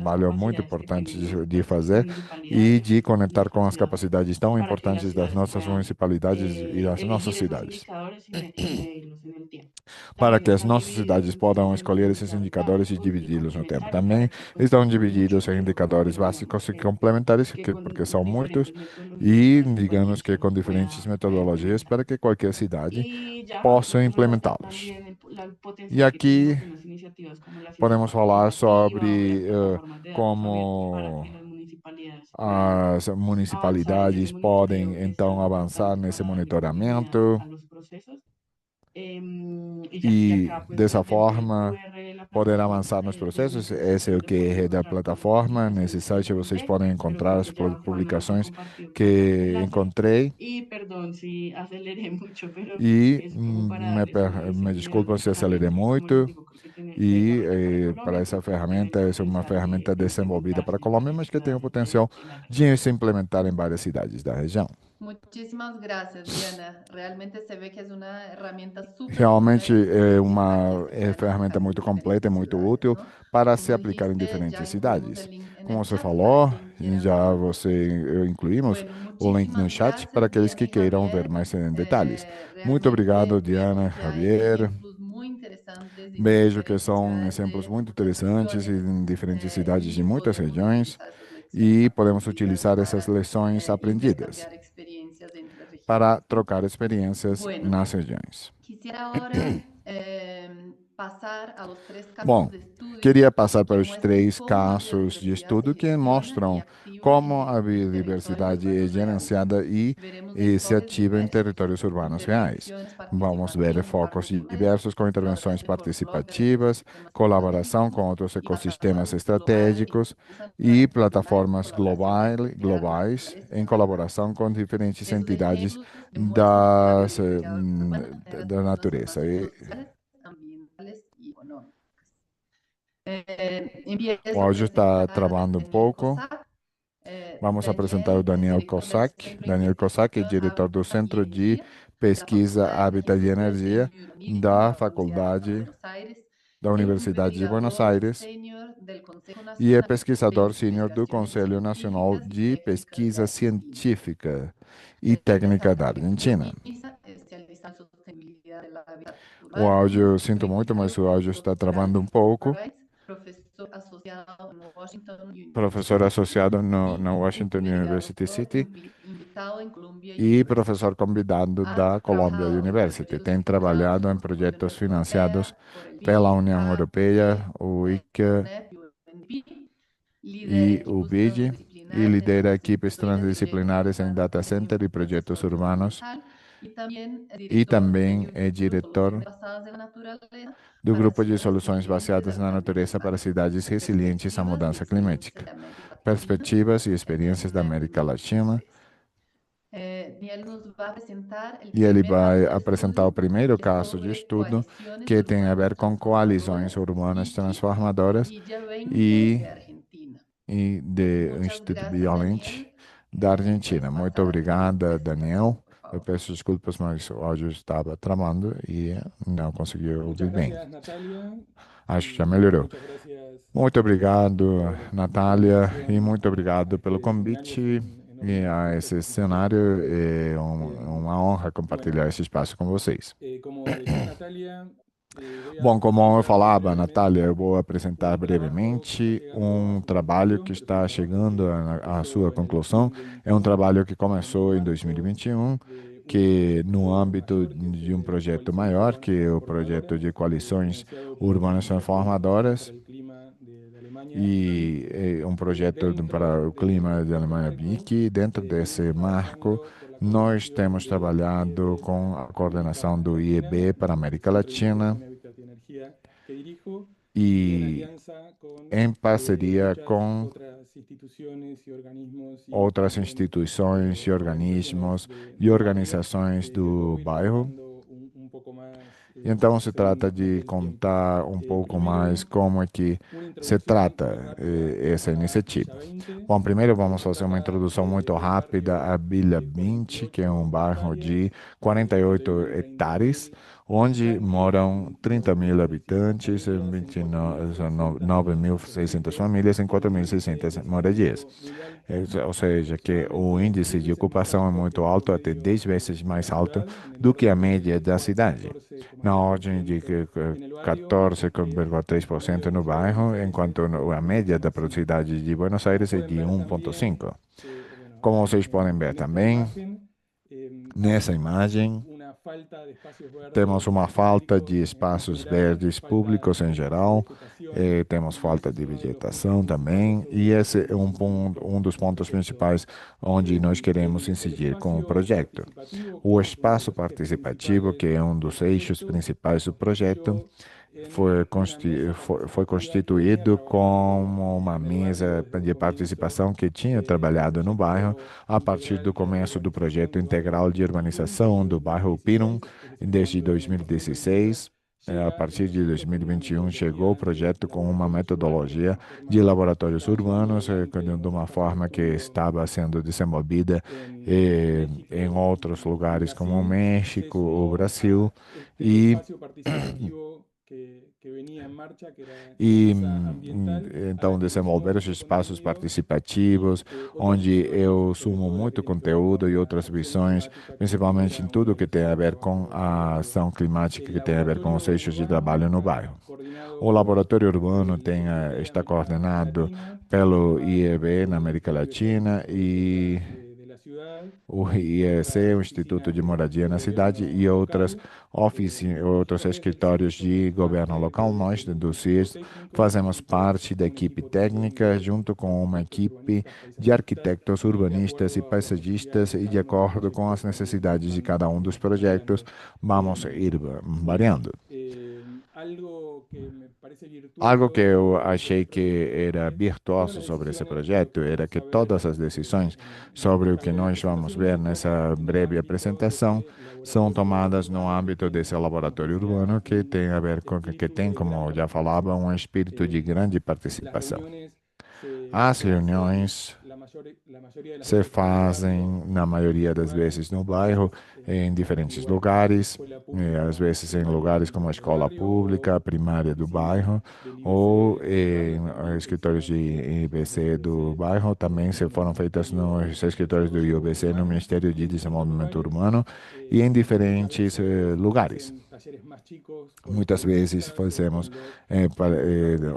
trabalho muito capacidades que importante tenemos de nuestras fazer e municipalidades, de nuestras conectar com as ciudades, capacidades tão para que las importantes das ciudades nossas puedan municipalidades e das nossas elegir esos cidades, indicadores y medirlos en el tiempo. para También que as están nossas cidades divididos possam en los escolher esses indicadores indicadores e básicos y dividi-los no tempo. complementarios Também para que pues estão son divididos muchos em que indicadores contribuyan básicos e que, complementares, que porque con são muitos, diferentes metodologías e para que cualquier digamos que com ciudad diferentes pueda metodologias implementar. para que qualquer cidade Y ya possa resaltar implementá-los. también el E potencial que aqui tenemos en las iniciativas iniciativas como la ciudad podemos falar participativa o las sobre plataformas de datos abiertos para como que las municipalidades puedan as avanzar en ese municipalidades podem monitoreo que es então tan avançar nesse importante también monitoramento a los procesos. Y e, acá, pues, dessa dentro del forma, QR de la poder plataforma, avançar nos viene processos. pues Esse é o de forma QR da más rápida y plataforma. fácil Nesse el site vocês PIB, podem pero encontrar pues as ya Juan nos ha publicações compartido como los que enlaces. encontrei. Y perdón si aceleré mucho, pero E es como para darles una me visión general de desculpa esta se acelerei herramienta. Como les muito. digo, creo que tiene E desarrollo para para Colombia, essa pero pues ya ferramenta, está essa é uma pensada ferramenta de desenvolvida para a implementarse en Colômbia, varias mas que tem o ciudades potencial en la región. de se implementar em várias cidades da região. Muchísimas gracias, Diana. Realmente se ve que es una herramienta súper Realmente completa é para que uma se pueda ferramenta aplicar en muito completa e diferentes muito ciudades, útil ¿no? para se Como aplicar em dijiste, ya diferentes incluimos cidades. el link en Como el você chat para falou, quien quiera já verlo. incluímos Bueno, o link no muchísimas chat para gracias, aqueles Diana que y queiram ver Javier. mais em detalhes. Muito Realmente obrigado, Diana, vemos ya Javier. ejemplos muy interesantes en Beijo, que diferentes são ciudades exemplos de muito interessantes soluciones em diferentes cidades de y muitas podemos regiões. utilizar esas lecciones E podemos aprendidas utilizar essas para lições aprendidas intercambiar experiencias entre regiones. para trocar experiências Bueno, nas regiões. quisiera ahora pasar a los tres Bom, casos de estudio queria passar que para os muestran 3 cómo la casos de biodiversidad se estudo que gestiona y mostram activa como a en territorios biodiversidade é urbanos reales. gerenciada Veremos se enfoques ativa em diversos, territórios urbanos reais. intervenciones Vamos ver participativas en focos parques naturales, diversos com intervenções colaboración con bloggers de participativas, ecosistemas colaboração com estratégicos outros y ecossistemas plataformas globales estratégicos que usan e herramientas en plataformas colaboración con entidades globais locales em y regionales. colaboração com diferentes Esos entidades ejemplos demuestran que la biodiversidad urbana genera da natureza. transformaciones sociales, ambientales y económicas. O Empiezo áudio está presentar a travando um Daniel pouco. Cossack. Vamos apresentar o Daniel es Daniel director del Cossack. Centro de Daniel Cossack é Investigación diretor do Hábitat y Centro de Energía de la Pesquisa Facultad de Hábitat e Estudios de Energia Medio Ambiente de da la Universidad de Faculdade Buenos Aires. da Es Universidade de Buenos investigador Aires sênior del Consejo e é Nacional pesquisador de sênior do Investigaciones Conselho Nacional Científicas y de Técnicas de Pesquisa Argentina. Científica e Es Técnica da Argentina. academista especializada en sostenibilidad del hábitat O urbano, áudio, sinto muito, mas o áudio está travando um pouco. profesor asociado en Washington Professor associado na Washington University City invitado en Columbia e University. professor convidado da Columbia Trabajado en University. proyectos Tem financiados trabalhado em por Fondos de projetos Inversión financiados Europea, por el pela BID, União Europeia, o ICA UNEP y UNDP. Lidera e o equipos BID, e transdisciplinares en lidera data equipes center y redes transdisciplinares em urbanas data en center e projetos asesor urbanos, ambiental, y también es e director também del é grupo diretor Soluciones Basadas en la Naturaleza do para grupo de ciudades soluções resilientes baseadas al na cambio natureza para climático. cidades resilientes à Perspectivas y mudança experiencias climática. de América Latina Perspectivas e en experiências da América Latina. 2026. Daniel nos va a presentar el E ele primer caso vai de apresentar o estudio, primeiro que es caso de sobre estudo coaliciones que tem a ver urbanas com coalizões urbanas transformadoras, transformadoras Villa 20 e, de Argentina. de Muchas Instituto gracias, Biolente Daniel. da Puedes Argentina. Muito pasar a tu obrigada, Daniel. presentación, por Eu favor. peço desculpas, mas o áudio estava travando e não consegui ouvir Muchas bem. gracias, Natalia. Acho que já melhorou. Muchas gracias Muito obrigado, por Natália, la e invitación muito a obrigado pelo este escenario. convite Es e un a enorme esse gusto cenário. participar. É uma honra compartilhar esse espaço com vocês. Como decía Natalia, voy a Bom, como eu presentar falava, brevemente Natália, eu vou apresentar un trabajo que brevemente está llegando a um su trabalho conclusión, que pero es un está trabajo chegando à empezó sua en el conclusão. É 2021 um trabalho que en el começou em marco 2021, de que un no proyecto âmbito mayor, que es de um el projeto Coaliciones maior, Urbanas que é o projeto de Transformadoras, coalições financiado por urbanas la transformadoras, Organización para el Clima de Alemania, e BIC, é um projeto dentro para o clima da de este Alemanha marco, BIC. Dentro desse marco, trabajando con la nós coordinación temos de trabalhado IEB com a para coordenação América do Latina, IEB para a América Centro de Latina Investigación Hábitat y Energía que dirijo, y en e alianza con em parceria muchas com otras instituciones y organismos y outras también instituições e organizaciones organismos e del barrio, organizações yo do luego iré bairro. contando un poco más Então, se trata según de nos dé el tiempo. contar um pouco Primero, mais como é que una se introducción muy trata rápida essa a iniciativa. Villa 20. Bom, primeiro vamos Se fazer uma trata introdução muito de un rápida barrio a Vila de 20, que é um 48 bairro de hectáreas, 48 donde viven hectares, 30.000 onde habitantes, moram 30.000 habitantes, familias, en 9.600 famílias em 4.600 moradias. muy alta, Ou seja, que o índice de ocupação é muito alto, até 10 vezes mais alto do que a média da cidade, na ordem de 14,3% no bairro, enquanto a média da produtividade de Buenos Aires é de 1,5%. Como vocês podem ver também, nessa imagem, Temos uma falta de espaços verdes públicos em geral, temos falta de vegetação também, e esse é um dos pontos principais onde nós queremos incidir com o projeto. O espaço participativo, que é um dos eixos principais do projeto, foi constituído como uma mesa de participação que tinha trabalhado no bairro a partir do começo do projeto integral de urbanização do bairro Pirum, desde 2016. A partir de 2021, chegou o projeto com uma metodologia de laboratórios urbanos, de uma forma que estava sendo desenvolvida em outros lugares como o México, o Brasil, e então desenvolver os espaços participativos, onde eu sumo muito conteúdo e outras visões, principalmente em tudo que tem a ver com a ação climática, que tem a ver com os eixos de trabalho no bairro. O laboratório urbano está coordenado pelo IEB na América Latina e o IEC, o Instituto de Moradia na Cidade, e outros escritórios de governo local. Nós, do CIRS, fazemos parte da equipe técnica, junto com uma equipe de arquitetos, urbanistas e paisagistas, e de acordo com as necessidades de cada um dos projetos, vamos ir variando. Algo que eu achei que era virtuoso sobre esse projeto era que todas as decisões sobre o que nós vamos ver nessa breve apresentação são tomadas no âmbito desse laboratório urbano que tem a ver com que tem, como eu já falava, um espírito de grande participação. As reuniões se fazem, na maioria das vezes, no bairro, em diferentes lugares, às vezes em lugares como a escola pública, primária do bairro, ou em escritórios de IBC do bairro. Também se foram feitas nos escritórios do IBC, no Ministério de Desenvolvimento Urbano, e em diferentes lugares. Muitas vezes fazemos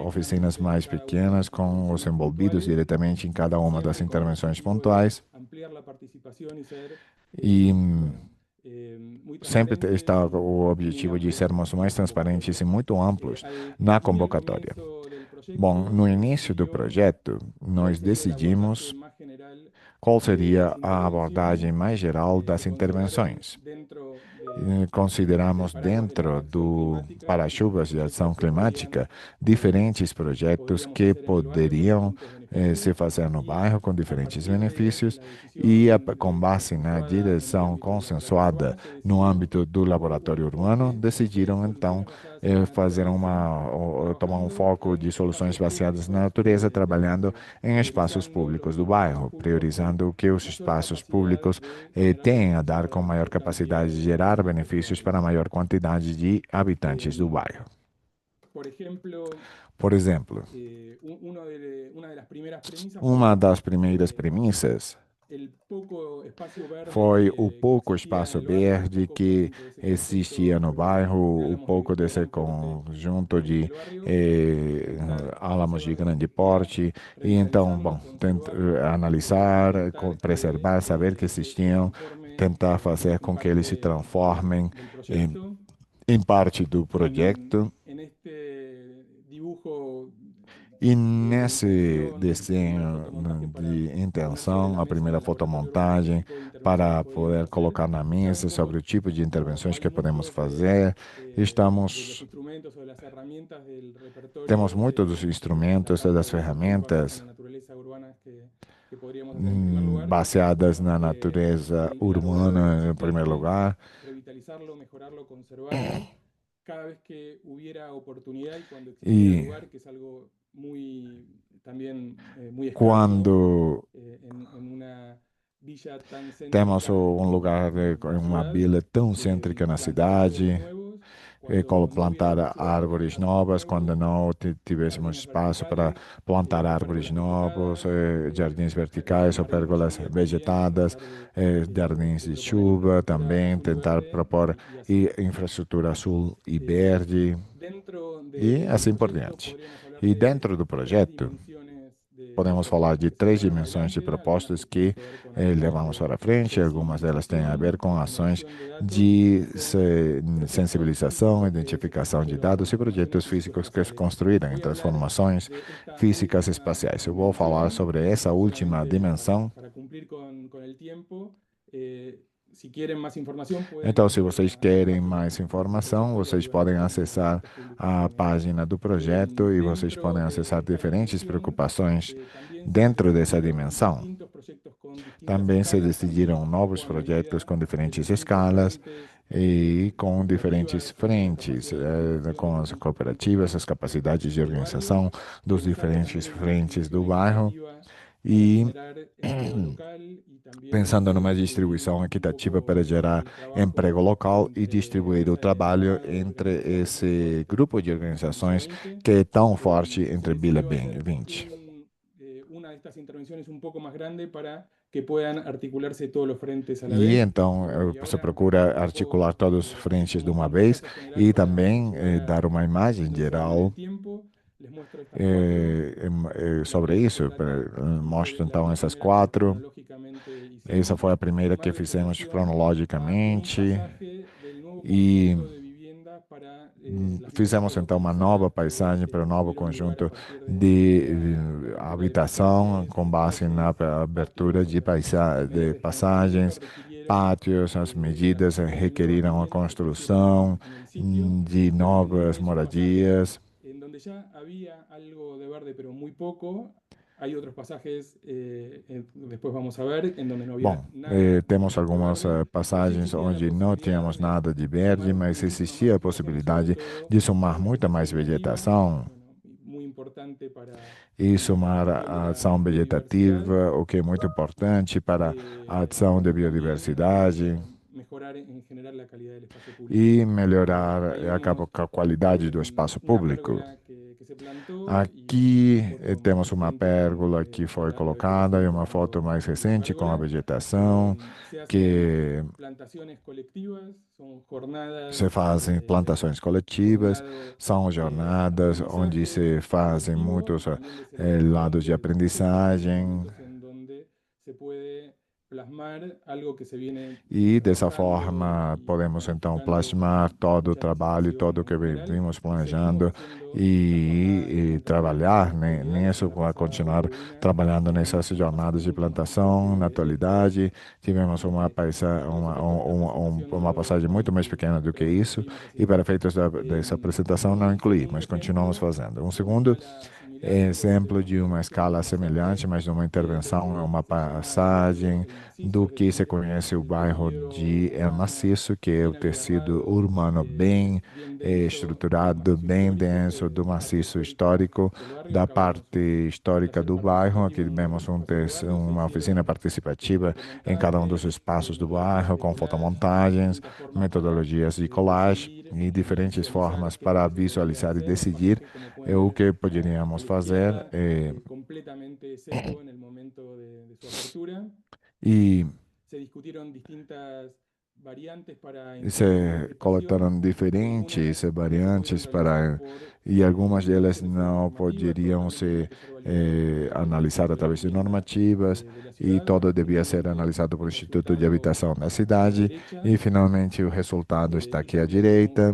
oficinas mais pequenas com os envolvidos diretamente em cada uma das intervenções pontuais. E sempre está o objetivo de sermos mais transparentes e muito amplos na convocatória. Bom, no início do projeto, nós decidimos qual seria a abordagem mais geral das intervenções. Consideramos dentro do para-chuvas de ação climática diferentes projetos que poderiam se fazer no bairro com diferentes benefícios e com base na direção consensuada no âmbito do laboratório urbano, decidiram então tomar um foco de soluções baseadas na natureza, trabalhando em espaços públicos do bairro, priorizando o que os espaços públicos têm a dar com maior capacidade de gerar benefícios para a maior quantidade de habitantes do bairro. Por exemplo, uma das primeiras premissas foi o pouco espaço verde que existia no bairro, o pouco desse conjunto de álamos de grande porte. E então, bom, analisar, preservar, saber que existiam, tentar fazer com que eles se transformem em parte do projeto. E nesse desenho de intenção, a primeira fotomontagem, para poder colocar na mesa sobre o tipo de intervenções que podemos fazer, temos muitos dos instrumentos, das ferramentas baseadas na natureza urbana, em primeiro lugar. E quando temos um lugar, uma vila tão cêntrica na cidade, plantar árvores novas, quando não tivéssemos espaço para plantar árvores novas, jardins verticais ou pérgolas vegetadas, jardins de chuva também, tentar propor infraestrutura azul e verde, e assim por diante. E dentro do projeto, podemos falar de três dimensões de propostas que levamos para frente. Algumas delas têm a ver com ações de sensibilização, identificação de dados e projetos físicos que se construíram em transformações físicas espaciais. Eu vou falar sobre essa última dimensão. Para cumplir con el tiempo, si quieren más información, pueden Então, se vocês querem mais informação, vocês podem acessar a página do projeto e vocês podem acessar diferentes preocupações dentro dessa dimensão. distintos proyectos con distintas Também se escalas, decidiram novos projetos com diferentes escalas e com diferentes frentes, com as cooperativas, as capacidades de organização dos diferentes frentes do bairro e generar empleo local y también pensando numa distribuição equitativa para gerar emprego local e distribuir o trabalho entre esse grupo de organizações que é tão forte entre Vila 20. una de estas intervenciones un poco más grande para que puedan articularse todos los frentes a la E vez. então você procura articular todos os frentes de uma vez e também dar uma imagem geral sobre isso. Mostro então essas quatro. Essa foi a primeira que fizemos cronologicamente e fizemos então uma nova paisagem para um novo conjunto de habitação com base na abertura de passagens, pátios. As medidas requeriram a construção de novas moradias. En donde ya había algo de verde, pero muy poco. Hay otros pasajes, después vamos a ver, en donde no había Bom, nada. temos algumas passagens onde não tínhamos nada de verde, mas existia a possibilidade de somar muita mais vegetação Muy importante para e somar a ação vegetativa, o que é muito importante para a ação de biodiversidade mejorar en general la calidad del espacio público. e melhorar a qualidade do espaço público. Que se plantó Aqui temos uma pérgola que foi colocada e uma foto mais recente com a vegetação, que plantaciones colectivas, son jornadas se fazem plantações coletivas, são jornadas onde se fazem muitos lados de aprendizagem en donde se puede plasmar algo que se viene e dessa forma podemos então plasmar todo o trabalho, todo o que vimos planejando e trabalhar nisso, para continuar trabalhando nessas jornadas de plantação. Na atualidade, tivemos uma passagem muito mais pequena do que isso e para efeitos dessa apresentação não incluí, mas continuamos fazendo. Um segundo exemplo de uma escala semelhante, mas de uma intervenção, é uma passagem do que se conhece o bairro de El Maciço, que é o tecido urbano bem estruturado, bem denso do maciço histórico, da parte histórica do bairro. Aqui vemos uma oficina participativa em cada um dos espaços do bairro, com fotomontagens, metodologias de collage e diferentes formas para visualizar e decidir o que poderíamos fazer. completamente seco en el momento de su apertura. E Se discutieron distintas variantes para se coletaram diferentes variantes e algumas delas não poderiam ser analisadas através de normativas e todo devia ser analisado pelo Instituto de Habitação da cidade e finalmente o resultado está aqui à direita.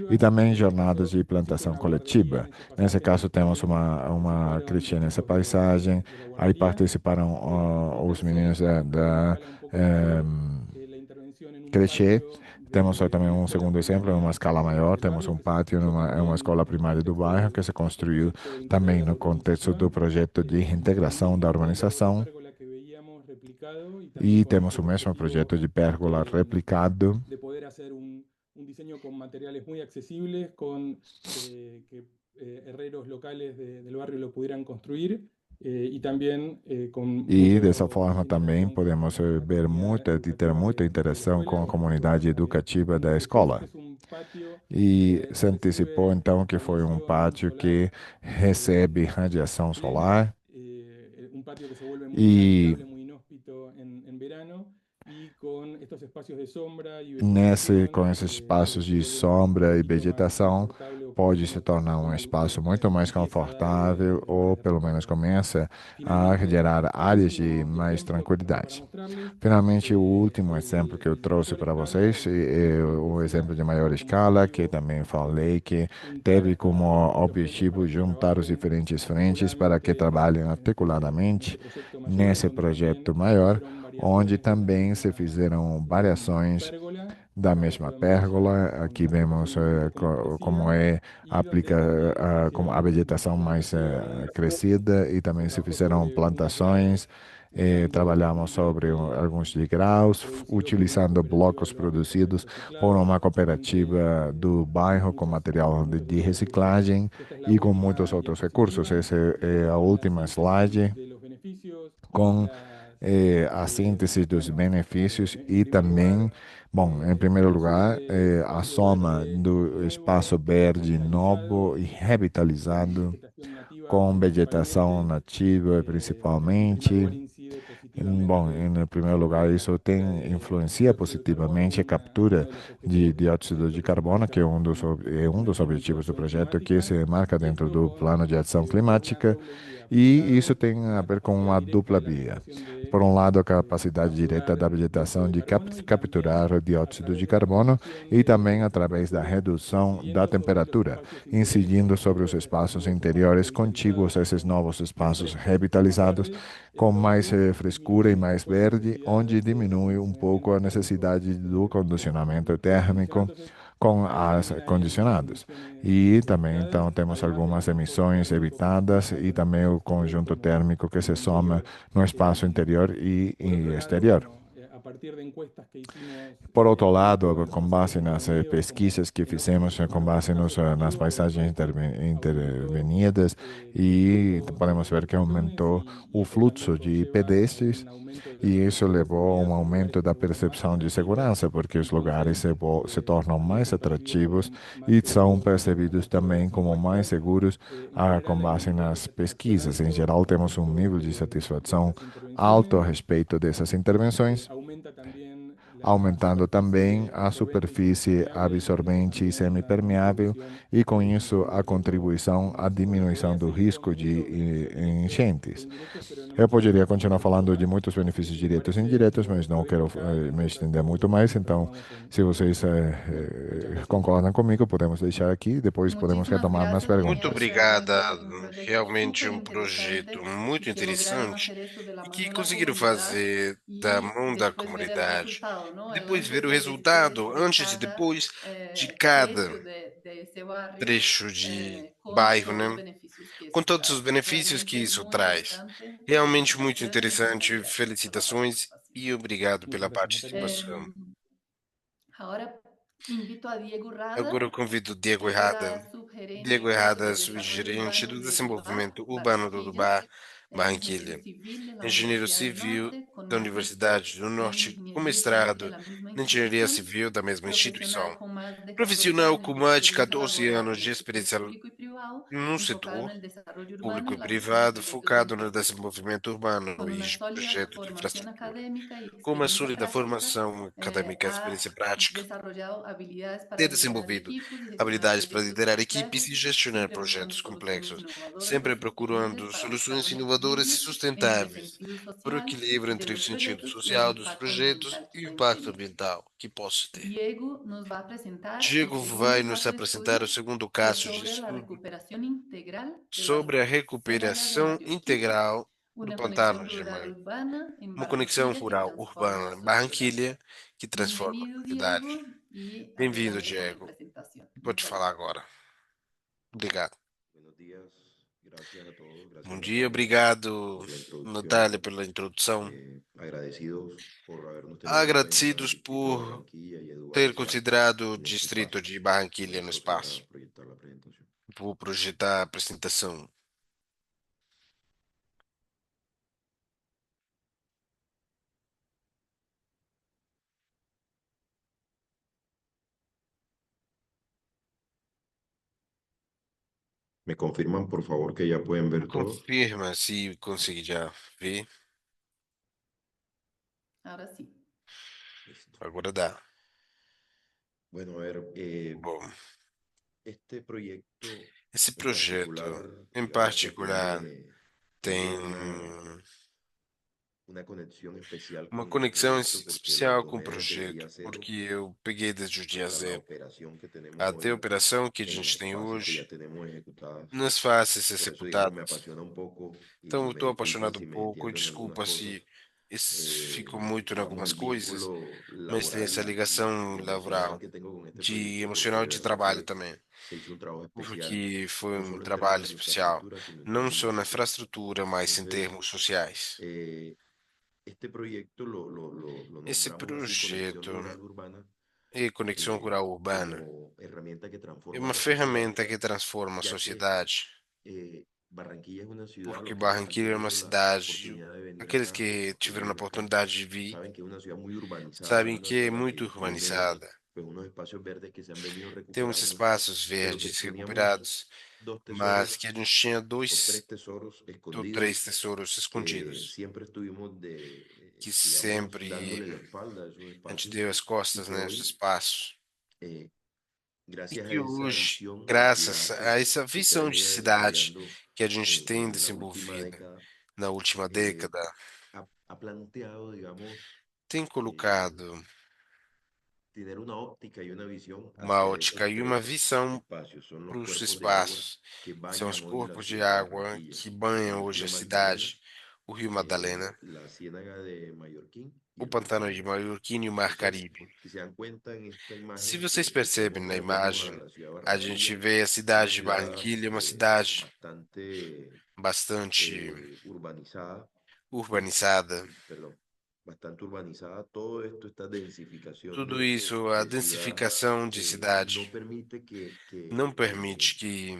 E também jornadas de plantação coletiva. Nesse caso, temos uma crítica nessa paisagem. Aí participaram os meninos da Creche. Temos também um segundo exemplo, em uma escala maior. Temos um pátio em uma escola primária do bairro que se construiu também no contexto do projeto de integração da urbanização. E temos o mesmo projeto de pérgola replicado. Un diseño con materiales muy accesibles, con que herreros locales del barrio lo pudieran construir y también con... E dessa forma também podemos ter muita interação com a comunidade educativa da escola. E se antecipou então que foi um pátio que recebe radiação solar Un patio que se vuelve muy e agradable, muy inhóspito en verano. com esses espaços de sombra e vegetação, pode se tornar um espaço muito mais confortável ou pelo menos começa a gerar áreas de mais tranquilidade. Finalmente, o último exemplo que eu trouxe para vocês é o exemplo de maior escala, que também falei que teve como objetivo juntar os diferentes frentes para que trabalhem articuladamente nesse projeto maior, onde também se fizeram variações da mesma pérgola. Aqui vemos como aplica como a vegetação mais crescida e também se fizeram plantações. Trabalhamos sobre alguns degraus, utilizando blocos produzidos por uma cooperativa do bairro com material de reciclagem e com muitos outros recursos. Essa é a última slide com a síntese dos benefícios e também, bom, em primeiro lugar, a soma do espaço verde novo e revitalizado com vegetação nativa principalmente. Bom, em primeiro lugar, isso influencia positivamente a captura de dióxido de carbono, que é um dos objetivos do projeto que se marca dentro do Plano de Ação Climática, e isso tem a ver com uma dupla via. Por um lado, a capacidade direta da vegetação de capturar o dióxido de carbono e também através da redução da temperatura, incidindo sobre os espaços interiores contíguos a esses novos espaços revitalizados, com mais frescura e mais verde, onde diminui um pouco a necessidade do condicionamento térmico com as condicionados. E também, então, temos algumas emissões evitadas e também o conjunto térmico que se soma no espaço interior e exterior. Por outro lado, com base nas pesquisas que fizemos, com base nas paisagens intervenidas, e podemos ver que aumentou o fluxo de pedestres, e isso levou a um aumento da percepção de segurança, porque os lugares se tornam mais atrativos e são percebidos também como mais seguros com base nas pesquisas. Em geral, temos um nível de satisfação alto a respeito dessas intervenções, aumentando também a superfície absorvente e semipermeável, e com isso a contribuição à diminuição do risco de enchentes. Eu poderia continuar falando de muitos benefícios diretos e indiretos, mas não quero me estender muito mais. Então, se vocês concordam comigo, podemos deixar aqui, depois podemos Muchísimas retomar nas gracias, Muito perguntas. obrigada. realmente es un proyecto Realmente súper um projeto interesante muito y que lograron interessante hacer esto de la e que mano de la conseguiram comunidad fazer da y mão da después ver el comunidade. resultado, ¿no? El Depois ver o antes y el después resultado, antes e depois de trecho cada de ese barrio trecho de con bairro, todos los né? beneficios que Com eso todos os trae. benefícios que Realmente isso muy traz. interesante. Realmente muito Felicitaciones y muchas interessante. gracias por la Felicitações participación. e obrigado Muchas pela gracias, Natalia. participação. Em, Ahora invito a Diego Agora Rada. eu convido o Diego Él Errada. era Diego subgerente Errada, de desarrollo subgerente urbano do de Urubá, desenvolvimento urbano do Barranquilla, Urubá, ingeniero Barranquilha. civil de la Engenheiro Universidad del civil Norte, con da magíster Universidade do en Norte, com ingeniería civil de mestrado la misma na Engenharia institución, Civil da mesma profesional instituição. con más de 14 Profissional com años de mais de experiencia 14 laboral anos en de el sector experiência público y privado, no enfocado en setor el desarrollo urbano público y e la gestión de privado, proyectos de focado no infraestructura. desenvolvimento urbano Con e una sólida projetos de formación infraestrutura. académica y Com uma experiencia sólida práctica, formação acadêmica e ha experiência prática, desarrollado habilidades para ter liderar desenvolvido equipos y gestionar habilidades para proyectos liderar equipes complejos, e gestionar siempre buscando projetos soluciones complexos, innovadoras y sempre sostenibles procurando para buscar soluções un inovadoras e equilibrio entre el sustentáveis sentido para o social equilíbrio de entre o los sentido proyectos y el social dos impacto projetos ambiental que e o pueden impacto tener. ambiental que possa ter. Diego nos va a presentar el Diego vai segundo nos caso de apresentar o estudio, segundo que es caso de sobre la estudo recuperación integral de las sobre a ciénagas de recuperação Mario-Quito, integral do una pantano conexión de Jamari. rural-urbana en Uma conexão Barranquilla que rural transforma urbana la em sociedad. Barranquilha que transforma Bienvenido, a cidade. Diego, y Bem-vindo, adelante con tu Diego. presentación. Pode Muchas falar gracias. agora. Obrigado. Buenos días, gracias a todos, Bom gracias dia, Natalia obrigado, por la introducción. Natália, pela introdução. Agradecidos por habernos tenido en cuenta al Agradecidos Distrito de por Barranquilla y ter Eduardo considerado o en este distrito espacio. de Voy Barranquilha a no proceder a espaço. proyectar la presentación. Vou projetar a apresentação. ¿Me confirman, por favor, que ya pueden ver todo? Confirma se conseguir já ver. Ahora sí. Listo. Agora dá. Bueno, a ver, Bom, Esse projeto, em digamos que particular, tem uma conexão especial com o projeto, porque eu peguei desde o dia zero. Até a operação que a gente tem hoje, nas fases executadas. Então, eu estou apaixonado um pouco. Desculpa se fico muito em algumas coisas, mas tem essa ligação laboral, de emocional e de trabalho também, porque foi um trabalho especial, não só na infraestrutura, mas em termos sociais. Esse projeto e conexão rural urbana é uma ferramenta que transforma a sociedade, porque Barranquilla é uma cidade, aqueles que tiveram a oportunidade de vir, sabem que é muito urbanizada. Tem uns espaços verdes recuperados, mas que a gente tinha dois ou três tesouros escondidos, que sempre a gente deu as costas nesse espaço. E que hoje, graças a essa visão de cidade que a gente tem desenvolvida na última década, tem colocado uma ótica e uma visão para os espaços, que são os corpos de água que banham hoje a cidade, o Rio Madalena, o Pantano de Maiorquim e o Mar Caribe. Se vocês percebem na imagem, a gente vê a cidade de Barranquilla, uma cidade bastante urbanizada. Tudo isso, a densificação de cidade, não permite que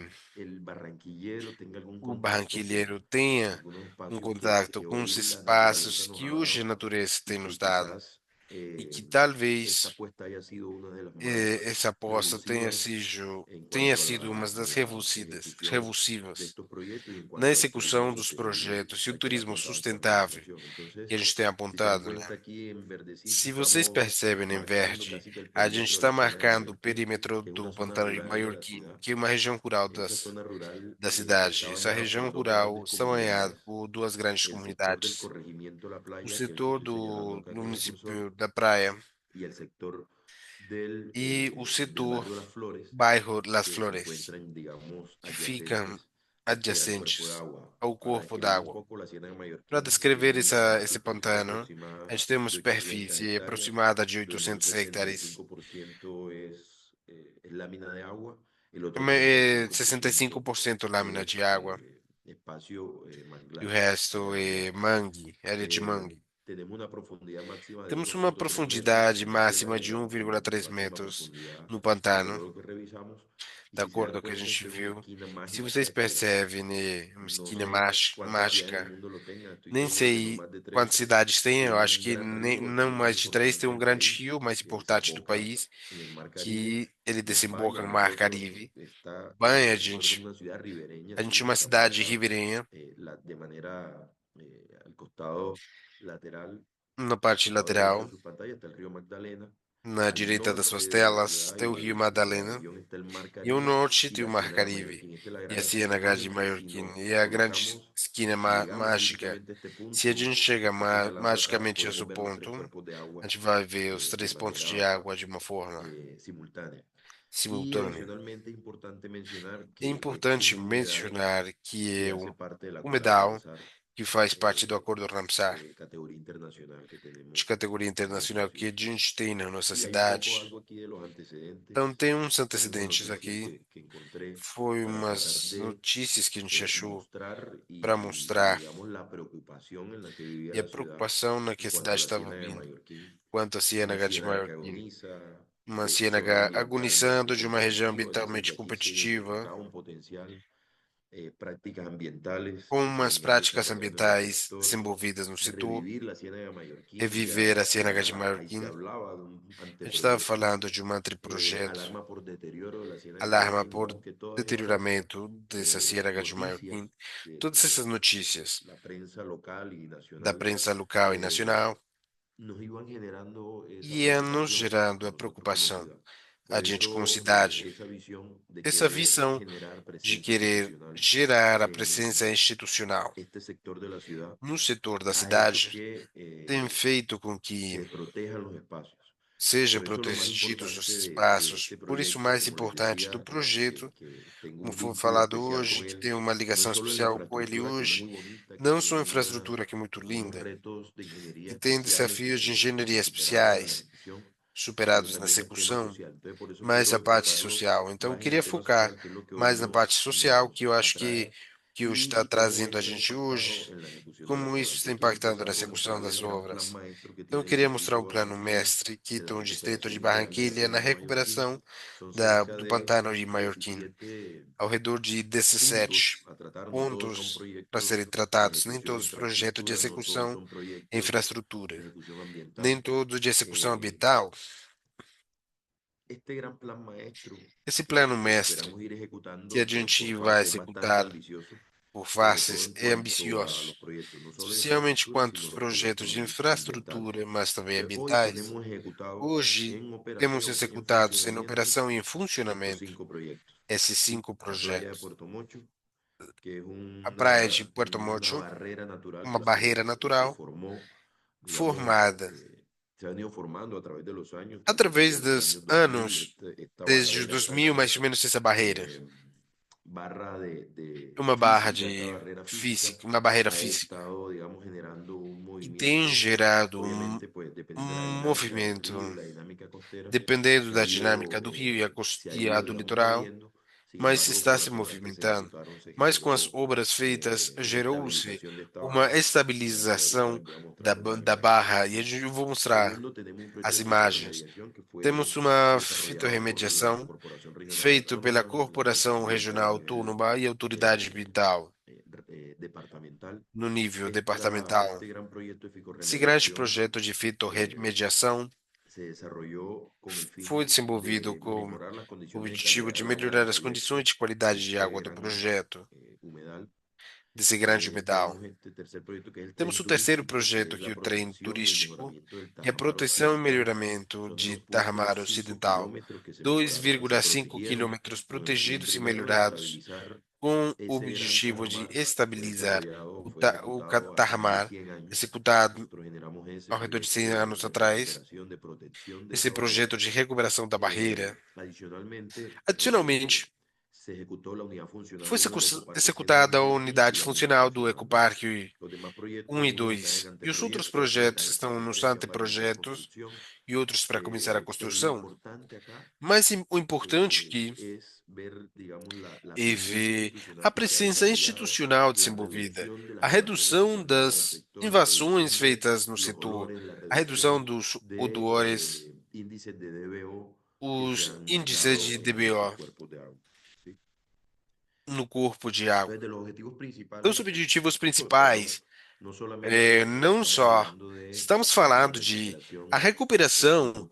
o barranquilheiro tenha um contato com os espaços que hoje a natureza tem nos dado e que talvez essa aposta tenha sido uma das revulsivas na execução dos projetos e o turismo sustentável que a gente tem apontado, né? Se vocês percebem em verde, a gente está marcando o perímetro do Pantano de Maiorquim, que é uma região rural da cidade. Essa região rural está banhada por duas grandes comunidades. O setor do município da Praia e o setor bairro Las Flores, que ficam adjacentes ao corpo d'água. Para descrever esse pantano, a gente tem uma superfície aproximada de 800 hectares. 65% lâmina de água e o resto é mangue, área de mangue. Temos uma profundidade máxima de 1,3 metros no pantano, de acordo com o que a gente viu. Se vocês percebem, né, uma esquina mágica, nem sei quantas cidades tem, eu acho que nem, não mais de três, tem um grande rio mais importante do país, que ele desemboca no Mar Caribe, banha a gente é uma cidade ribeirinha, na parte lateral, na direita das suas telas, tem o Rio Madalena, e ao norte tem o Mar Caribe, e a Ciénaga de Maiorquim, e a grande esquina mágica. Se a gente chega magicamente a esse ponto, a gente vai ver os três pontos de água de uma forma simultânea. É importante mencionar que é o Medal, que faz parte do Acordo Ramsar, de categoria internacional que a gente tem na nossa cidade. Então, tem uns antecedentes aqui. Foi umas notícias que a gente achou para mostrar e a preocupação na que a cidade estava vindo quanto à Ciénaga de Maiorquim. Uma ciénaga agonizando de uma região ambientalmente competitiva, com umas práticas ambientais desenvolvidas no setor, reviver a Ciénaga de Maiorquim. A gente estava falando de um anteprojeto, alarma por deterioramento dessa Ciénaga de Maiorquim. Todas essas notícias da prensa local e nacional iam nos gerando a preocupação adiante como cidade. Essa visão de querer gerar a presença institucional no setor da cidade tem feito com que sejam protegidos os espaços. Por isso, o mais importante do projeto, como foi falado hoje, que tem uma ligação especial com ele hoje, não só a infraestrutura que é muito linda, e tem desafios de engenharia especiais superados na execução, mas a parte social. Então, eu queria focar mais na parte social, que eu acho que hoje está trazendo a gente hoje, como isso está impactando na execução das obras. Então, eu queria mostrar um plano mestre que está no distrito de Barranquilla na recuperação do pantano de Maiorquim, ao redor de 17 pontos para serem tratados, nem todos os projetos de execução e infraestrutura, nem todos de execução ambiental. Esse plano mestre que a gente vai executar por fases é ambicioso, especialmente quanto aos projetos de infraestrutura, mas também ambientais. Hoje, temos executados em operação e em funcionamento esses 5 projetos. A praia de Puerto Mocho, uma barreira natural formada através dos anos, desde os 2000, mais ou menos, essa barreira. Uma barra de física, uma barreira física. E tem gerado um movimento, dependendo da dinâmica do rio e a do litoral, mas está se movimentando. Mas com as obras feitas, gerou-se uma estabilização da barra, e eu vou mostrar as imagens. Temos uma fitorremediação feita pela Corporação Regional Autônoma e Autoridade Ambiental no nível departamental. Esse grande projeto de fitorremediação foi desenvolvido com o objetivo de melhorar as condições de qualidade de água do projeto desse grande humedal. Temos o terceiro projeto, que é o trem turístico e a proteção e melhoramento de Tarmar Ocidental, 2,5 quilômetros protegidos e melhorados, com o objetivo de estabilizar o Tarmar, executado ao redor de 100 anos atrás, esse projeto de recuperação da barreira. Adicionalmente, foi executada a unidade funcional do Ecoparque 1 e 2, e os outros projetos estão nos anteprojetos e outros para começar a construção. Mas o importante aqui é ver a presença institucional desenvolvida, a redução das invasões feitas no setor, a redução dos odores, os índices de DBO no corpo de água. Então, os objetivos principais não só estamos falando de a recuperação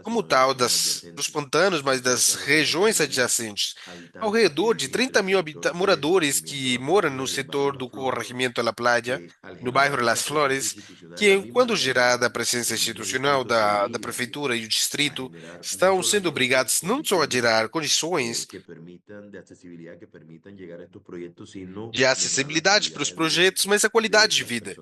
como tal dos pantanos, mas das regiões adjacentes. Ao redor de 30 mil moradores que moram no setor do corregimento La Playa, no bairro Las Flores, que, quando gerada a presença institucional da prefeitura e o distrito, estão sendo obrigados não só a gerar condições de acessibilidade para os projetos, mas a qualidade de vida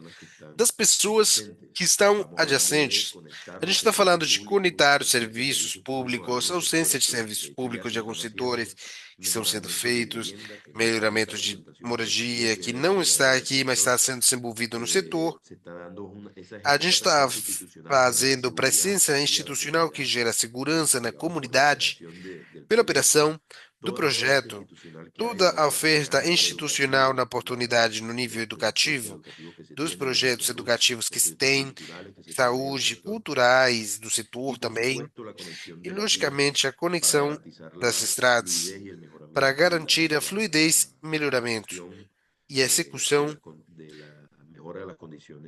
das pessoas que estão adjacentes. A gente está falando de conectar os serviços públicos, ausência de serviços públicos de alguns setores que estão sendo feitos, melhoramentos de moradia que não está aqui, mas está sendo desenvolvido no setor. A gente está fazendo presença institucional que gera segurança na comunidade pela operação do projeto, toda a oferta institucional na oportunidade no nível educativo, dos projetos educativos que se tem, saúde, culturais do setor também, e, logicamente, a conexão das estradas para garantir a fluidez e melhoramento e a execução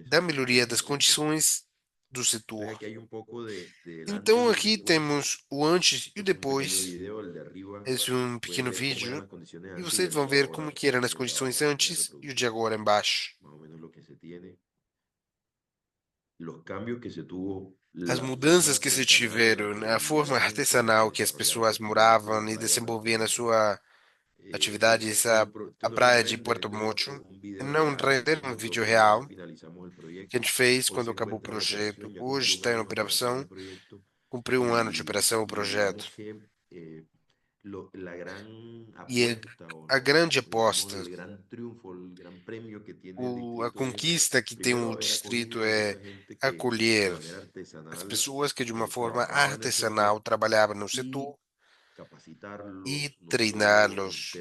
da melhoria das condições do setor. Então, aqui temos o antes e o depois. Esse é um pequeno vídeo e vocês vão ver como que eram as condições antes e o de agora embaixo. as mudanças que se tiveram na forma artesanal que as pessoas moravam e desenvolviam a sua atividade, a praia de Puerto Mocho, não render um vídeo real que a gente fez quando acabou o projeto. Hoje está em operação, cumpriu um ano de operação o projeto. E a grande aposta, a conquista que tem o distrito é acolher as pessoas que de uma forma artesanal trabalhavam no setor e treiná-los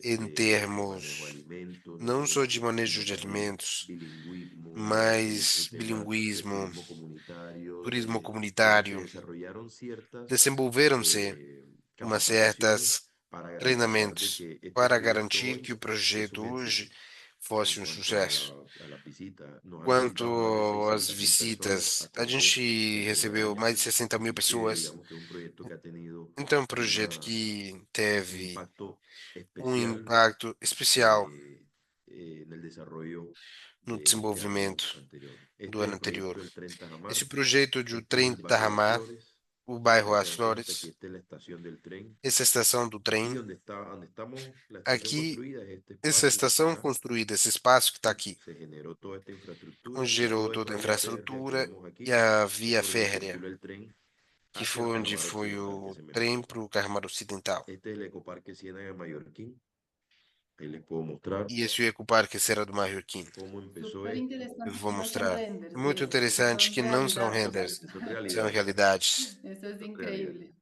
em termos não só de manejo de alimentos, mas bilinguismo, turismo comunitário. Desenvolveram-se umas certas treinamentos para garantir que o projeto hoje fosse um sucesso. Quanto às visitas, a gente recebeu mais de 60.000 pessoas. Então, é um projeto que teve um impacto especial no desenvolvimento do ano anterior. Esse projeto de Trem Tarramar, o bairro As Flores, essa estação do trem, aqui, essa estação construída, esse espaço que está aqui, onde gerou toda a infraestrutura e a via férrea, que foi onde foi o trem para o Carmar Ocidental. E esse é o Ecoparque Serra do Maiorquim. Súper interesante, Eu vou no son mostrar. renders, É muito interessante son que não são realidad renders, total. são realidades. Eso es increíble.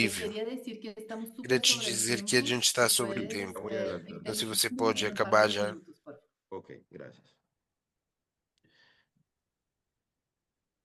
Te Incrível. quería decir que estamos Queria súper te sobre el dizer que a tiempo. gente está Si sobre o puedes, tempo. Então, se você sintetizarlo pode en un par acabar de já. minutos, por favor. Ok, gracias.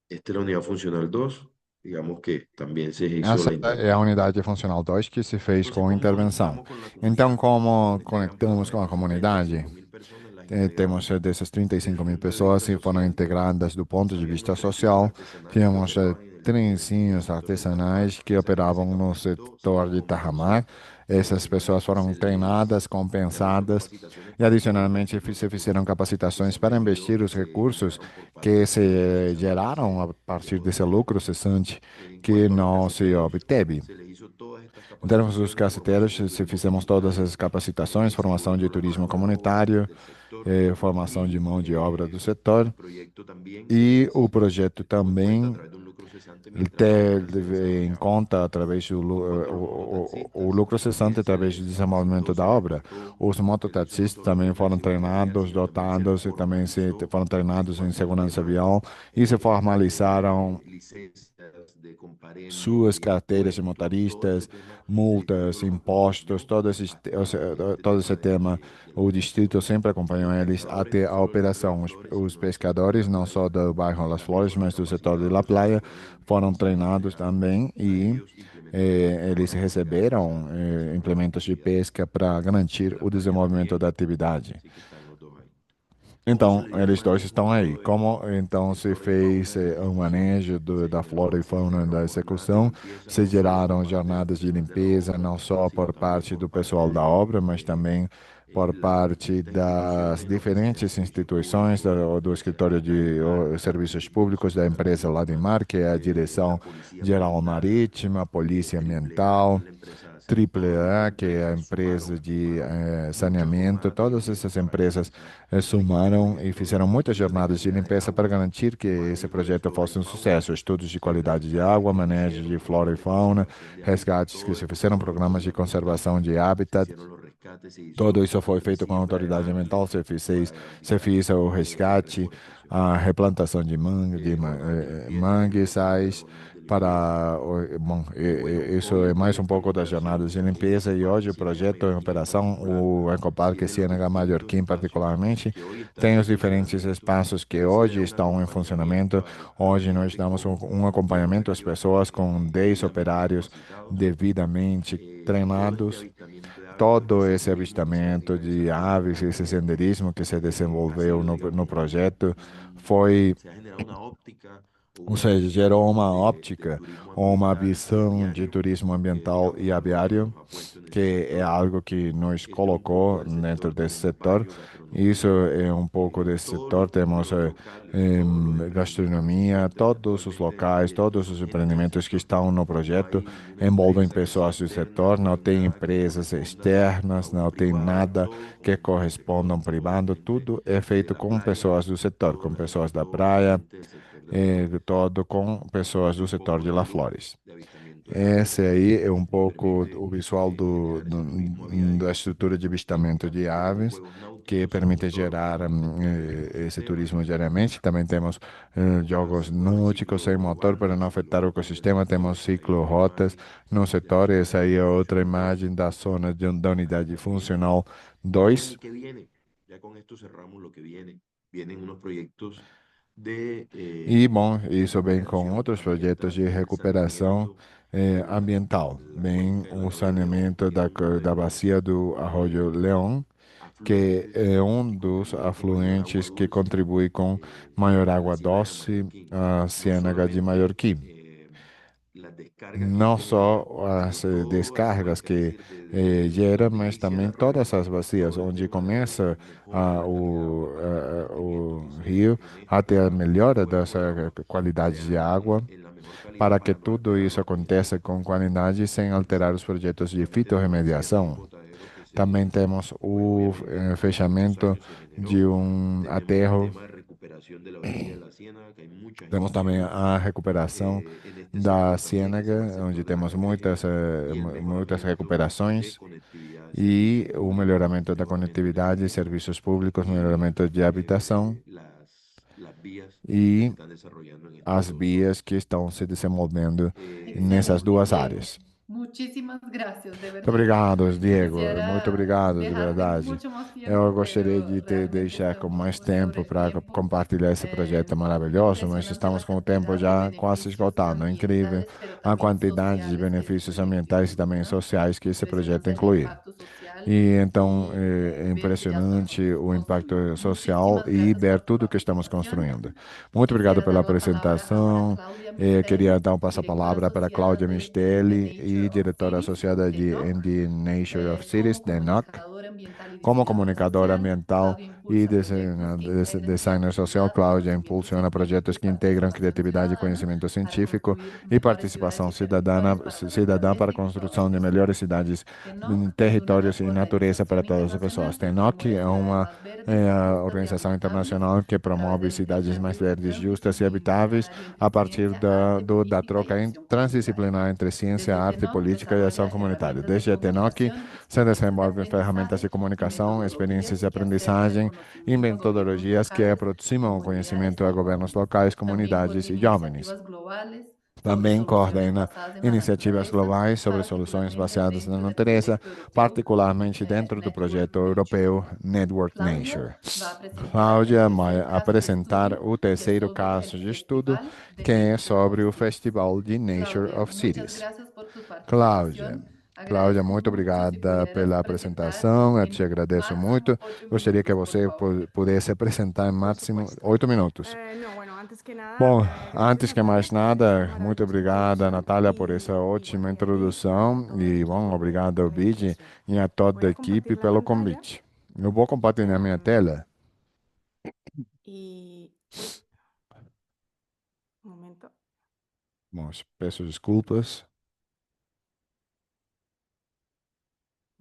Esta es la unidad funcional 2. Digamos que también se hizo Essa la é a intervención. unidade funcional 2 que se fez Entonces, com ¿cómo intervenção. conectamos con la Então, comunidad? como Ya conectamos com a comunidade? 35.000 personas las Temos integramos dessas 35.000 del punto de pessoas vista que foram social. integradas do ponto de Habían vista unos trencitos social. artesanales que Tínhamos operaban en el trencinhos sector de Tarramar. artesanais que Esa gente se operavam no capacitó, se setor les de Tarramar. compensó, Essas pessoas foram se treinadas, les realizó compensadas capacitaciones e, para adicionalmente, invertir los se fizeram recursos que capacitações se para han investir venido os recursos generaron por parte que de se esa geraram a parte partir de desse los lucro recursos. cessante En que cuanto a los não se caseteros, obteve. se les hizo todas estas Em termos dos capacitaciones, cafeteiros, formación de se turismo fizemos todas comunitario, as capacitações, se formação de programar turismo mano de obra comunitário, del sector formação de y mão de obra do setor. el proyecto también E o projeto tuvo en cuenta a também través de un lucro cesante ele mientras la ter obra se em desarrollaba. conta, através do En cuanto a los o mototaxistas, lucro cessante, se através do les desenvolvimento capacitó, da se les obra. dotó Os servicios mototaxistas também controlados de foram accidentes treinados, viales y también se les dotados e também formalizó foram en treinados em cuanto al segurança tema vial e se formalizaram licencias de comparendo suas y carteiras de impuestos, todo motoristas, ese tema, el multas, distrito los impostos, acompañó todo hasta el todo esse tema tema. de la O distrito operación. sempre acompanhou Los eles pescadores, até no a solo del barrio operação. Las Flores, Os sino del sector de pescadores, La não só Playa, do bairro Las también Flores, fueron mas do setor de La capacitados y Playa, recibieron foram licencias treinados legales também para e ellos implementar estas eles normas de receberam seguridad y desarrollo de implementos de actividades pesca para garantir en la o playa desenvolvimento también. da atividade. Así que están los dos ahí. ¿Cómo se Então, le dio el eles dois manejo estão a aí. todo Como esto então de se flora y fauna fez de la o ejecución? manejo Se da flora e fauna da generaron jornadas de execução? limpieza, Se no solo por geraram parte de las jornadas de personas de la limpeza, obra, não só sino por también parte por do parte pessoal da obra, mas de também por parte distintas instituciones das en lo que sería diferentes servicio instituições público, do ya sea escritório de serviços públicos da empresa lá de Mar, que é a la Direção policía Geral ambiental, Marítima, Polícia Triple A, que Ambiental, es la empresa Triple Sanepar, A, todas que é a empresas empresa de muchas saneamento, jornadas de todas limpieza essas para empresas garantizar que este somaram e proyecto fizeram muitas estudio de jornadas de calidad de limpeza para agua, garantir que esse manejo de projeto flora y fosse um fauna, sucesso. Estudos de se qualidade de realizaron água, manejo de hicieron flora e programas de fauna, conservación de hábitat, resgates que todo se esto fizeram, con la programas de autoridad conservação ambiental, de se habitat. hicieron los rescates, se Todo hizo isso foi feito com a siembra de autoridade ambiental, árboles para se garantizar fez o la resgate, reforestación. a replantação de Jornadas de limpieza también realizadas, manguezais, jornadas de limpieza. para, bom, Y bueno, isso hoy é el mais um proyecto en pouco das operación jornadas de aquí en limpeza e Ecoparque hoje o Ciénaga projeto em Mallorquín en operação, particular, o Ecoparque tiene los Ciénaga distintos Mallorquim espacios particularmente, que hoy están tem os en diferentes funcionamiento espaços que y se hoje da un estão em acompañamiento funcionamento. a la Hoje nós gente damos con um acompanhamento às pessoas com 10 debidamente operários capacitados. devidamente Todo este treinados. avistamiento de aves, todo este Todo esse senderismo que se ha avistamento de realizado, aves, esse senderismo que se ha desenvolveu sido, no digamos, projeto foi se ha generado una óptica, Ou seja, gerou uma óptica ou uma visão de turismo ambiental e aviário, que é algo que nos colocou dentro desse setor. Isso é um pouco desse setor. Temos gastronomia, todos os locais, todos os empreendimentos que estão no projeto envolvem pessoas do setor, não tem empresas externas, não tem nada que corresponda a um privado, tudo é feito com pessoas do setor, com pessoas da praia, todo com pessoas do setor de La Flores. Esse aí é um pouco o visual da estrutura de avistamento de aves, que permite gerar esse turismo diariamente. Também temos jogos náuticos sem motor para não afetar o ecossistema. Temos ciclorotas no setor. Essa aí é outra imagem da zona da unidade funcional ¿Y 2. qué viene? Ya con esto cerramos lo que viene. Vienen unos proyectos de E, bom, isso vem com recuperación outros projetos ambiental, de el recuperação saneamiento de ambiental. la Vem cuenca del o arroyo León, saneamento que es uno de da los bacia do Arroio Leão, que afluentes é um que dos contribuyen con mayor agua afluentes que dulce contribui com a maior la água Ciénaga de doce Mallorquín. à No Ciénaga de solamente Maiorquim. las descargas que Não genera, só sino as toda esa descargas cuenca, es que decir, desde gera, donde mas inicia el também arroyo todas as León, bacias, todo el onde tema de começa mejora de la calidad de agua para el abastecimiento o que se rio, até a genera, melhora dessa colaboramos qualidade de água, en la mejor calidad para que para tudo poder isso aconteça abastecer com qualidade sem alterar os projetos de obviamente todo el cierre del fitorremediação. botadero que Também temos pues o obviamente en estos fechamento años se generó. de um Tenemos el aterro. tema de recuperación de la orilla de la ciénaga, que hay muchas Temos também inversiones a recuperação en este da sector también, que son el ciénaga, onde sector de la temos minería y el muitas mejoramiento de recuperações conectividad, e servicios o públicos, melhoramento da mejoramiento de conectividade, caminos serviços públicos, y melhoramento de habitação las vías que se e están desarrollando en estas as dos vias zonas. que estão se desenvolvendo nessas Excelente, duas Diego. áreas. Muchísimas gracias, de Muito verdad. obrigado, Diego. Muito Quisiera obrigado, de dejarte verdade. mucho más Eu tiempo, gostaria pero de te realmente deixar com mais estamos sobre tempo el para tiempo. compartilhar esse projeto maravilhoso, mas Impresionante estamos la com o tempo cantidad de já quase beneficios esgotado. É incrível ambientales, pero a también quantidade de sociales que este benefícios proyecto ambientais e também implica. sociais que esse projeto Impresionante el inclui. impacto social E então y é ver que ya impressionante estamos o impacto construyendo. social Muchísimas e gracias ver por tu tudo que estamos participación. construindo. Muito obrigado Quisiera dar pela la palabra ahora a apresentação. Claudia Queria Mistelli, dar um directora passo-palavra para asociada Cláudia de The Mistelli Nature e of diretora Cities, associada de de NOC. The Nature of Cities, Como da NOC. comunicadora ambiental y Como diseñadora comunicadora social, ambiental Claudia e impulsa proyectos que integran designer social, creatividad, Cláudia conocimiento impulsiona científico projetos y que integram participación criatividade e ciudadana conhecimento para científico construir e mejores participação ciudades y territorios para toda la cidadã para a naturaleza y construção todos de los melhores humanos. cidades, TENOC es una territórios e natureza para organización todas as pessoas. internacional que TENOC é promueve ciudades uma más verdes, justas y organização habitables internacional que a través promove del cidades mais intercambio verdes, justas e habitáveis interdisciplinario entre a partir ciencia, arte, da política y troca acción comunitaria. transdisciplinar entre ciência, Desde arte, TENOC política e ação desarrolla comunitária. herramientas de Desde a TENOC comunicación, se experiencias de desenvolvem ferramentas aprendizaje de y comunicação, experiências de metodologías que acercan el aprendizagem e conocimiento a gobiernos metodologias que locales, aproximam o comunidades conhecimento a y governos jóvenes. locais, También comunidades e coordina jovens. iniciativas globales sobre Também soluciones coordena basadas en la iniciativas naturaleza, globais sobre soluções particularmente baseadas na dentro del natureza, proyecto europeo particularmente dentro do Network projeto Nature. europeu Network Claudia Nature. va a presentar el Cláudia vai tercer caso de apresentar estudio, o que es terceiro sobre caso el de estudo, Festival de que é Nature of sobre o Cities. Festival de Nature Claudia, of muchas Cities. gracias por tu Cláudia. participación. Cláudia, Agradezco muito mucho si obrigada pudieras pela presentar apresentação, eu te en agradeço máximo muito. 8 Gostaria que minutos, por você favor. pudesse apresentar em Por máximo supuesto. 8 minutos. No, bueno, antes que nada, Bom, gracias antes que mais Natalia por esta nada, muito maravillosa obrigada, introducción Natália, por essa y ótima bueno, y a ti por introdução todo e, el bom, equipo obrigado ao por la BID invitación. e a Voy toda a a equipe compartir la pelo pantalla convite. Eu vou compartilhar minha tela. y... Uy, un momento. Bom, peço desculpas.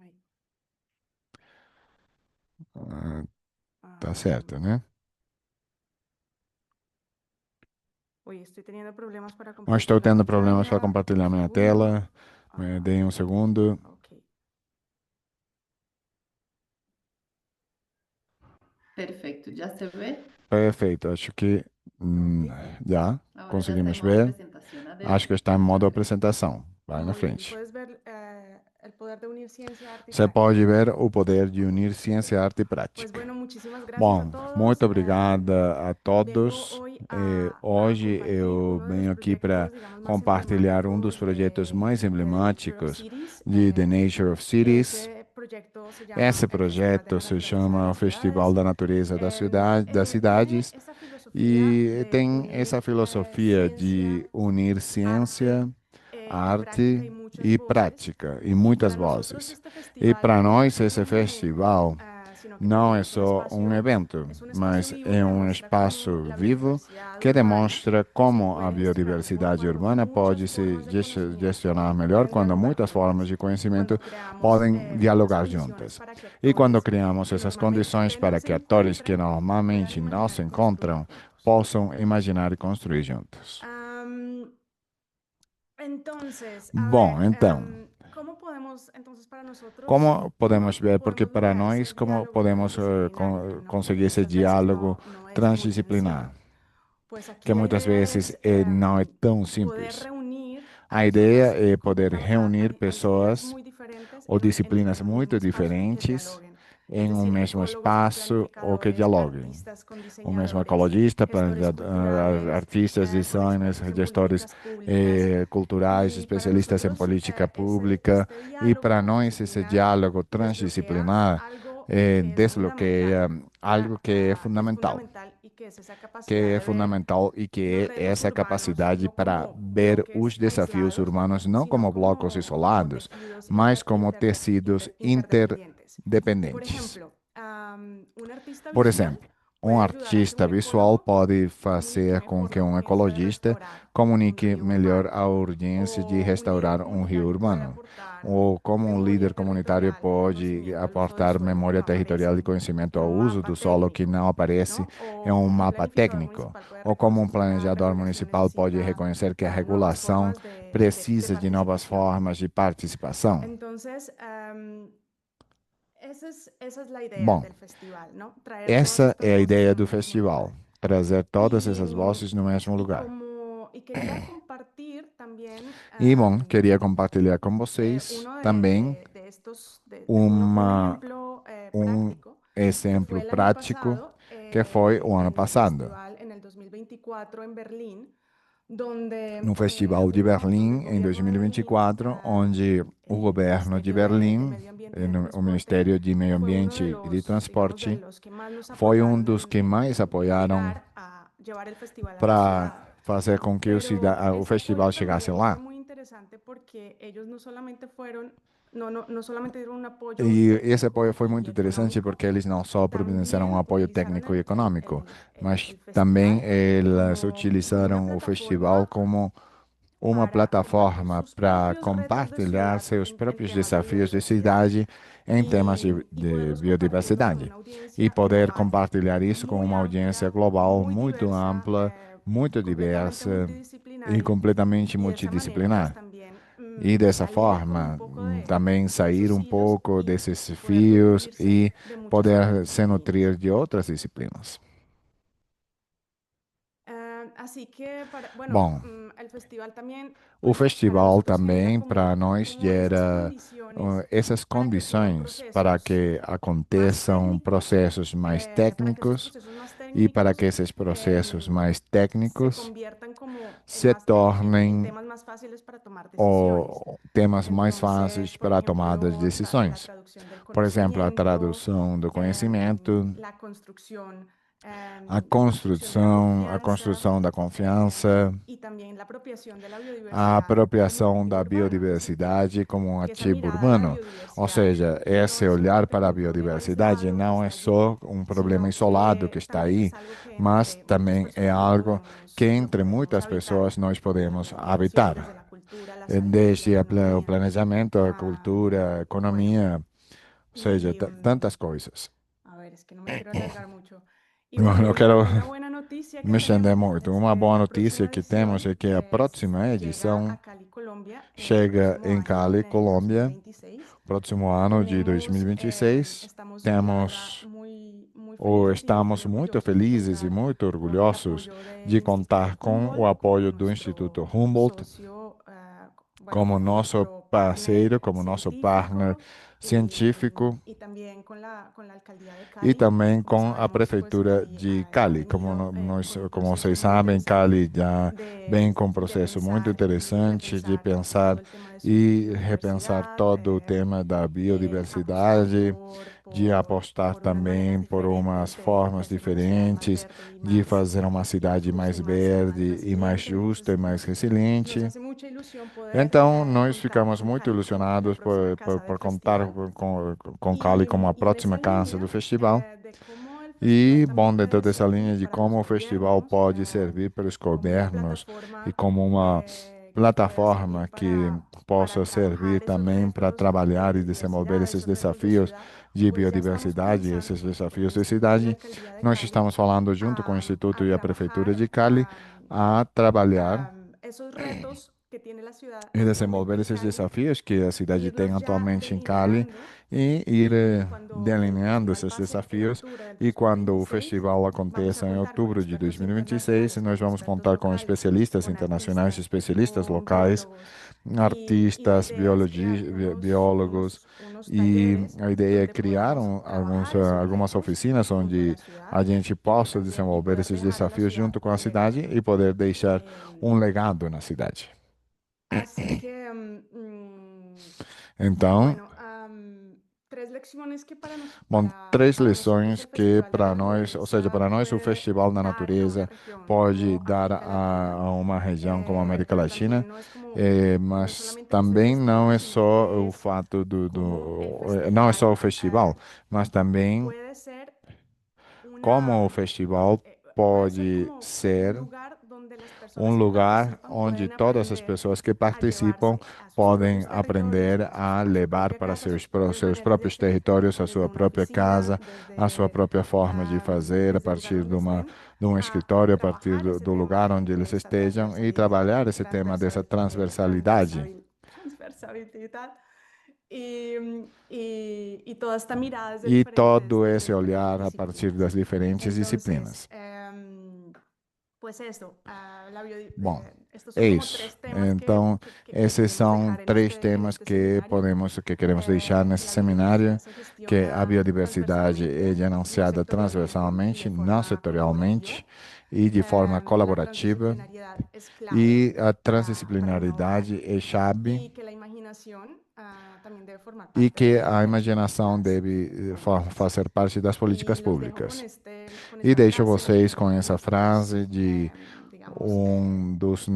Ahí. Tá certo, né? Uy, estoy teniendo problemas para Mas compartir estou la tendo problemas para pantalla. compartilhar Un minha segundo. tela. Deem um segundo. Ok. Perfecto, ¿ya se ve? Perfeito, acho que já Ahora ya está conseguimos en modo ver. presentación. Acho que está em modo apresentação. Vai na Muy bien, frente. puedes ver el poder de unir ciencia, arte y Você práctica. pode ver o poder de unir ciência, arte e Pues prática. bueno, muchísimas gracias a Bom, todos. muito obrigada a todos. Vengo hoy Hoje compartir eu uno de venho los aqui para proyectos, digamos, más compartilhar um dos emblemáticos projetos mais de The Nature of emblemáticos Cities. de The Nature of Cities. Ese Esse projeto se chama Festival da Natureza das Cidades e tem essa filosofia de unir ciência, arte e prática e muitas vozes. E para nós, esse festival não é só um evento, mas é um espaço vivo que demonstra como a biodiversidade urbana pode se gestionar melhor quando muitas formas de conhecimento podem dialogar juntas. E quando criamos essas condições para que atores que normalmente não se encontram possam imaginar e construir juntos. Bom, então, como podemos ver, porque para nós, como podemos conseguir esse diálogo transdisciplinar, que muitas vezes não é tão simples. A ideia é poder reunir pessoas ou disciplinas muito diferentes em um mesmo espaço ou que dialoguem. O mesmo ecologista, artistas, designers, gestores culturais, especialistas em política pública. E para nós, esse diálogo transdisciplinar desbloqueia algo que é fundamental. E que é essa capacidade para ver os desafios urbanos não como blocos isolados, mas como tecidos interdependentes. Por exemplo, um artista visual pode fazer com que um ecologista comunique melhor a urgência de restaurar um rio urbano, ou como um líder comunitário pode aportar memória territorial e conhecimento ao uso do solo que não aparece em um mapa técnico, ou como um planejador municipal pode reconhecer que a regulação precisa de novas formas de participação. Bom, essa é a ideia do festival, trazer todas essas vozes no mesmo lugar. E, bom, queria compartilhar com vocês também um exemplo prático que foi o ano passado. No Festival de Berlim, em 2024, onde o governo de Berlim, o Ministério de Meio Ambiente e de Transporte, foi um dos que mais apoiaram para fazer com que o festival chegasse lá. E esse apoio foi muito interessante porque eles não só providenciaram um apoio técnico e econômico, mas também eles utilizaram o festival como uma plataforma para compartilhar seus próprios desafios de cidade em temas de biodiversidade e poder compartilhar isso com uma audiência global muito ampla, muito diversa e completamente multidisciplinar. E dessa forma, também sair um pouco desses fios e poder se nutrir de outras disciplinas. Bom, o festival também para nós gera essas condições para que aconteçam processos mais técnicos e para que esses processos mais técnicos se tornem temas mais fáceis para a tomada de decisões. Por exemplo, a tradução do conhecimento, a construção da confiança, a apropriação da biodiversidade como um ativo urbano. Ou seja, esse olhar para a biodiversidade não é só um problema isolado que está aí, mas também é algo que entre muitas pessoas nós podemos habitar. Desde o planejamento, a cultura, a economia, ou seja, tantas coisas. Não quero me estender muito. Uma boa notícia que temos é que a próxima edição chega em Cali, Colômbia, próximo ano de 2026. Estamos muito felizes e muito orgulhosos de contar com o apoio do Instituto Humboldt como nosso parceiro, como nosso partner científico y también con la alcaldía de e Cali. também Como com a sabemos, pues prefeitura Cali de ha Cali. Como venido nós, con un como vocês proceso muy sabem, interesante Cali já vem de, com um de processo muito pensar y interessante de repensar pensar todo el tema de su e repensar biodiversidad, todo o tema da apostar biodiversidade, de apostar por unas também maneras por umas diferentes de formas hacer una ciudad más diferentes verde y de más, fazer uma cidade justo mais y más verde e mais resiliente. justa e Entonces, mais nos resiliente. hace mucha ilusión poder Então, nós contar ficamos con muito Cali como la ilusionados próxima casa del por contar festival. com Cali como a Y en próxima esa casa do línea festival. de cómo el festival E, también bom, dentro puede dessa linha servir de para como los o festival gobiernos pode servir para os como una governos e plataforma como uma que pueda plataforma servir que para possa servir trabajar esos também para retos de trabalhar e desenvolver biodiversidad, esses esos retos de desafios ciudad, de pues ya estamos biodiversidade, esses comenzando con el desafios de Instituto y la cidade. Alcaldía de Nós Cali estamos falando junto com o Instituto a e a Prefeitura trabajar de Cali a trabalhar esos retos que tiene la ciudad e actualmente desenvolver en esses Cali, desafios que a cidade tem irlos ya atualmente em Cali delineando e ir y cuando el delineando festival esses pase en desafios. octubre del E quando o 2026, festival vamos a aconteça em contar con outubro de expertos 2026, internacionales, con nós vamos expertos contar com locales, especialistas con internacionais, artistas, especialistas con locais, biólogos. Y la artistas, idea es crear biólogos. unos E talleres a ideia é donde criar podamos trabajar esos algumas retos oficinas junto a onde la ciudad a gente possa y desenvolver poder esses dejar a la desafios ciudad junto com a un legado. cidade e poder deixar um legado na cidade. Así que, Então, bueno, tres lecciones que bom, três para nosotros lições el que Festival de la para nós, ou seja, Naturaleza para nós o puede Festival da dar a una Natureza región pode como dar América Latina, a uma região como a América pero Latina, también no es como, no mas solamente es el também não festival, é sino só que o es fato como el não é só festival o festival, mas também puede ser como o una, festival puede ser pode como un ser lugar donde las um personas que lugar participan onde pueden todas as aprender pessoas que a participam llevarse a sus podem propios territorios, aprender a a su levar propia para casa, sus para os propias seus maneras de próprios hacer, territórios a desde sua una própria oficina, casa, a sua própria forma de fazer, a desde el lugar partir donde estén, de um a escritório, a partir trabajar ese do lugar tema onde eles de esta estejam e trabalhar esse tema dessa transversalidade transversalidad y toda esta mirada desde e diferentes, todo desde esse olhar diferentes a partir das disciplinas. diferentes Entonces, disciplinas. pues esto, Bom, estos é son como isso. tres temas Então, que esses queremos são dejar três en temas este que seminario. queremos deixar nesse La biodiversidad seminário, se que a gestiona biodiversidade é transversalmente, no gerenciada sectorialmente y transversalmente, de não forma colaborativa. setorialmente e de forma La colaborativa, transdisciplinaridad es clave e a para innovar transdisciplinaridade é chave y que la imaginación también debe formar e parte que a de las imaginação políticas deve públicas. fazer parte das políticas Y los dejo con, públicas. con E esta deixo frase vocês com de essa nuestros, frase de digamos, dos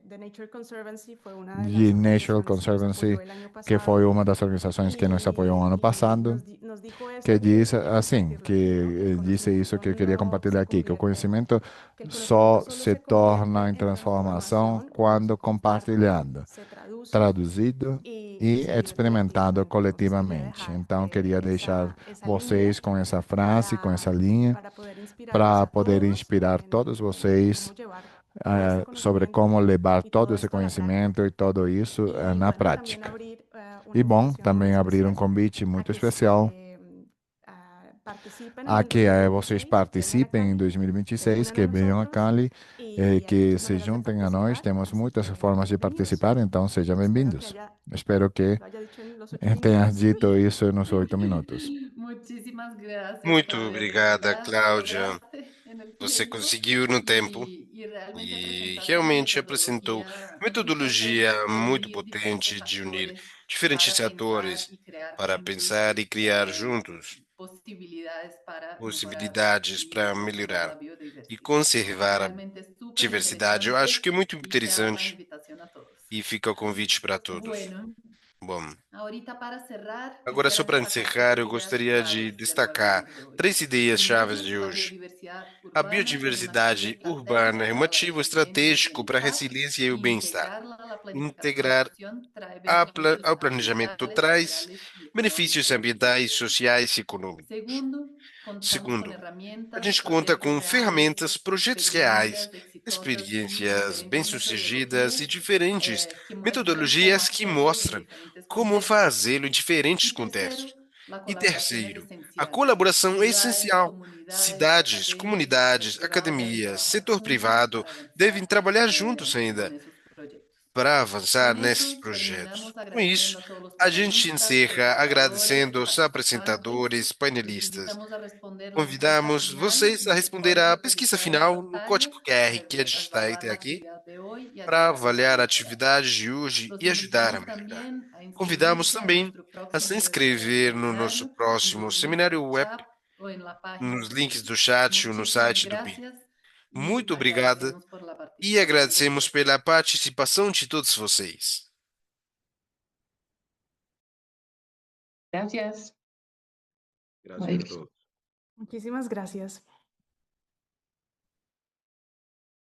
The Nature Conservancy fue una de las de Natural organizaciones que nos Conservancy, apoyó el año que pasado foi uma das organizações que nos apoiou ano passado, nos dijo que esto que diz quería assim, compartirlo aquí, ¿no? Que el que disse isso conocimiento que eu queria no compartilhar se aqui, que o convierte, conhecimento que el conocimiento só solo se se torna convierte em en transformação transformación cuando quando se comparte, compartilhado, se traduce traduzido e se vive experimentado colectivamente. Entonces quería coletivamente. dejar Então, queria deixar esa vocês línea com essa frase, com essa linha, para poder inspirarlos para a poder todos inspirar todos en cómo vocês llevar todo este sobre conocimiento como levar y todo todo esse esto a la práctica. conhecimento e tudo isso Y na bueno, también prática. abrir una E bom, invitación muy também abrir um especial convite a muito que especial participen en a el que vocês 2026, vengan a participem em Cali, se 2026, unan a que venham a nosotros Cali, y hay que muchas se maneras de juntem a nós. participar, Temos así muitas que formas de bienvenidos. participar, então sejam Espero que bem-vindos. Espero que lo haya dicho en los 8 tenha minutos. dito isso nos 8 minutos. Muchísimas gracias, Muito Fabio. De obrigada, verdad, te Cláudia. lograste en el Você tiempo conseguiu no tempo y realmente e presentaste una realmente apresentou metodología metodologia de muito unir diferentes potente de unir actores diferentes para pensar atores y crear para juntos pensar e criar juntos posibilidades para mejorar possibilidades y para conservar melhorar la e biodiversidad. conservar a Realmente súper diversidade. Eu acho interesante que é muito y queda la interessante invitación a todos. e fica o convite para todos. Bueno, Bom, ahorita para cerrar, agora só quisiera para destacar encerrar, eu tres ideas gostaria de claves de lo destacar aprendido hoy. 3 ideias-chave Primero, de la hoje. biodiversidad A urbana es un activo biodiversidade urbana estratégico é um para la ativo resiliencia y estratégico para a bienestar. resiliência e o bem-estar. Integrarla a la Integrar planificación trae beneficios ao planejamento ambientales, traz sociales y benefícios económicos. ambientais, sociais e econômicos. Segundo, contamos con Segundo, a herramientas, gente conta proyectos com reales, ferramentas, projetos reais, experiencias exitosas y experiências diferentes bem-sucedidas e metodologías diferentes que muestran cómo metodologias que hacerlo en mostram diferentes como contextos. fazê-lo em diferentes Y tercero, contextos. la E colaboración es terceiro, a esencial. colaboração é Ciudades, essencial. comunidades, Cidades, académicos, sector comunidades, privado deben academias, trabajar setor juntos privado para devem avanzar trabalhar juntos con ainda esos proyectos. para avançar Con nesses eso projetos. terminamos Com isso, agradeciendo a todos los a gente panelistas, encerra agradecendo presentadores, os participantes. apresentadores, Los painelistas. invitamos a responder una encuesta Convidamos final vocês en a el responder código à pesquisa registrado en final no pantalla código QR para que a gente está evaluar até la aqui actividad de hoy y para ayudar a avaliar a mejorar. atividade de hoje Los e ajudar a invitamos melhorar. también a Convidamos inscribirse a também nuestro a se próximo inscrever no nosso webinar en próximo los links seminário del web, chat o en la página nos de links Facebook. do chat ou no Muchísimas site do BIM. gracias y Muito obrigada agradecemos por la e participación. agradecemos pela participação de todos vocês. Gracias. Gracias a Bye. todos. Muchísimas gracias.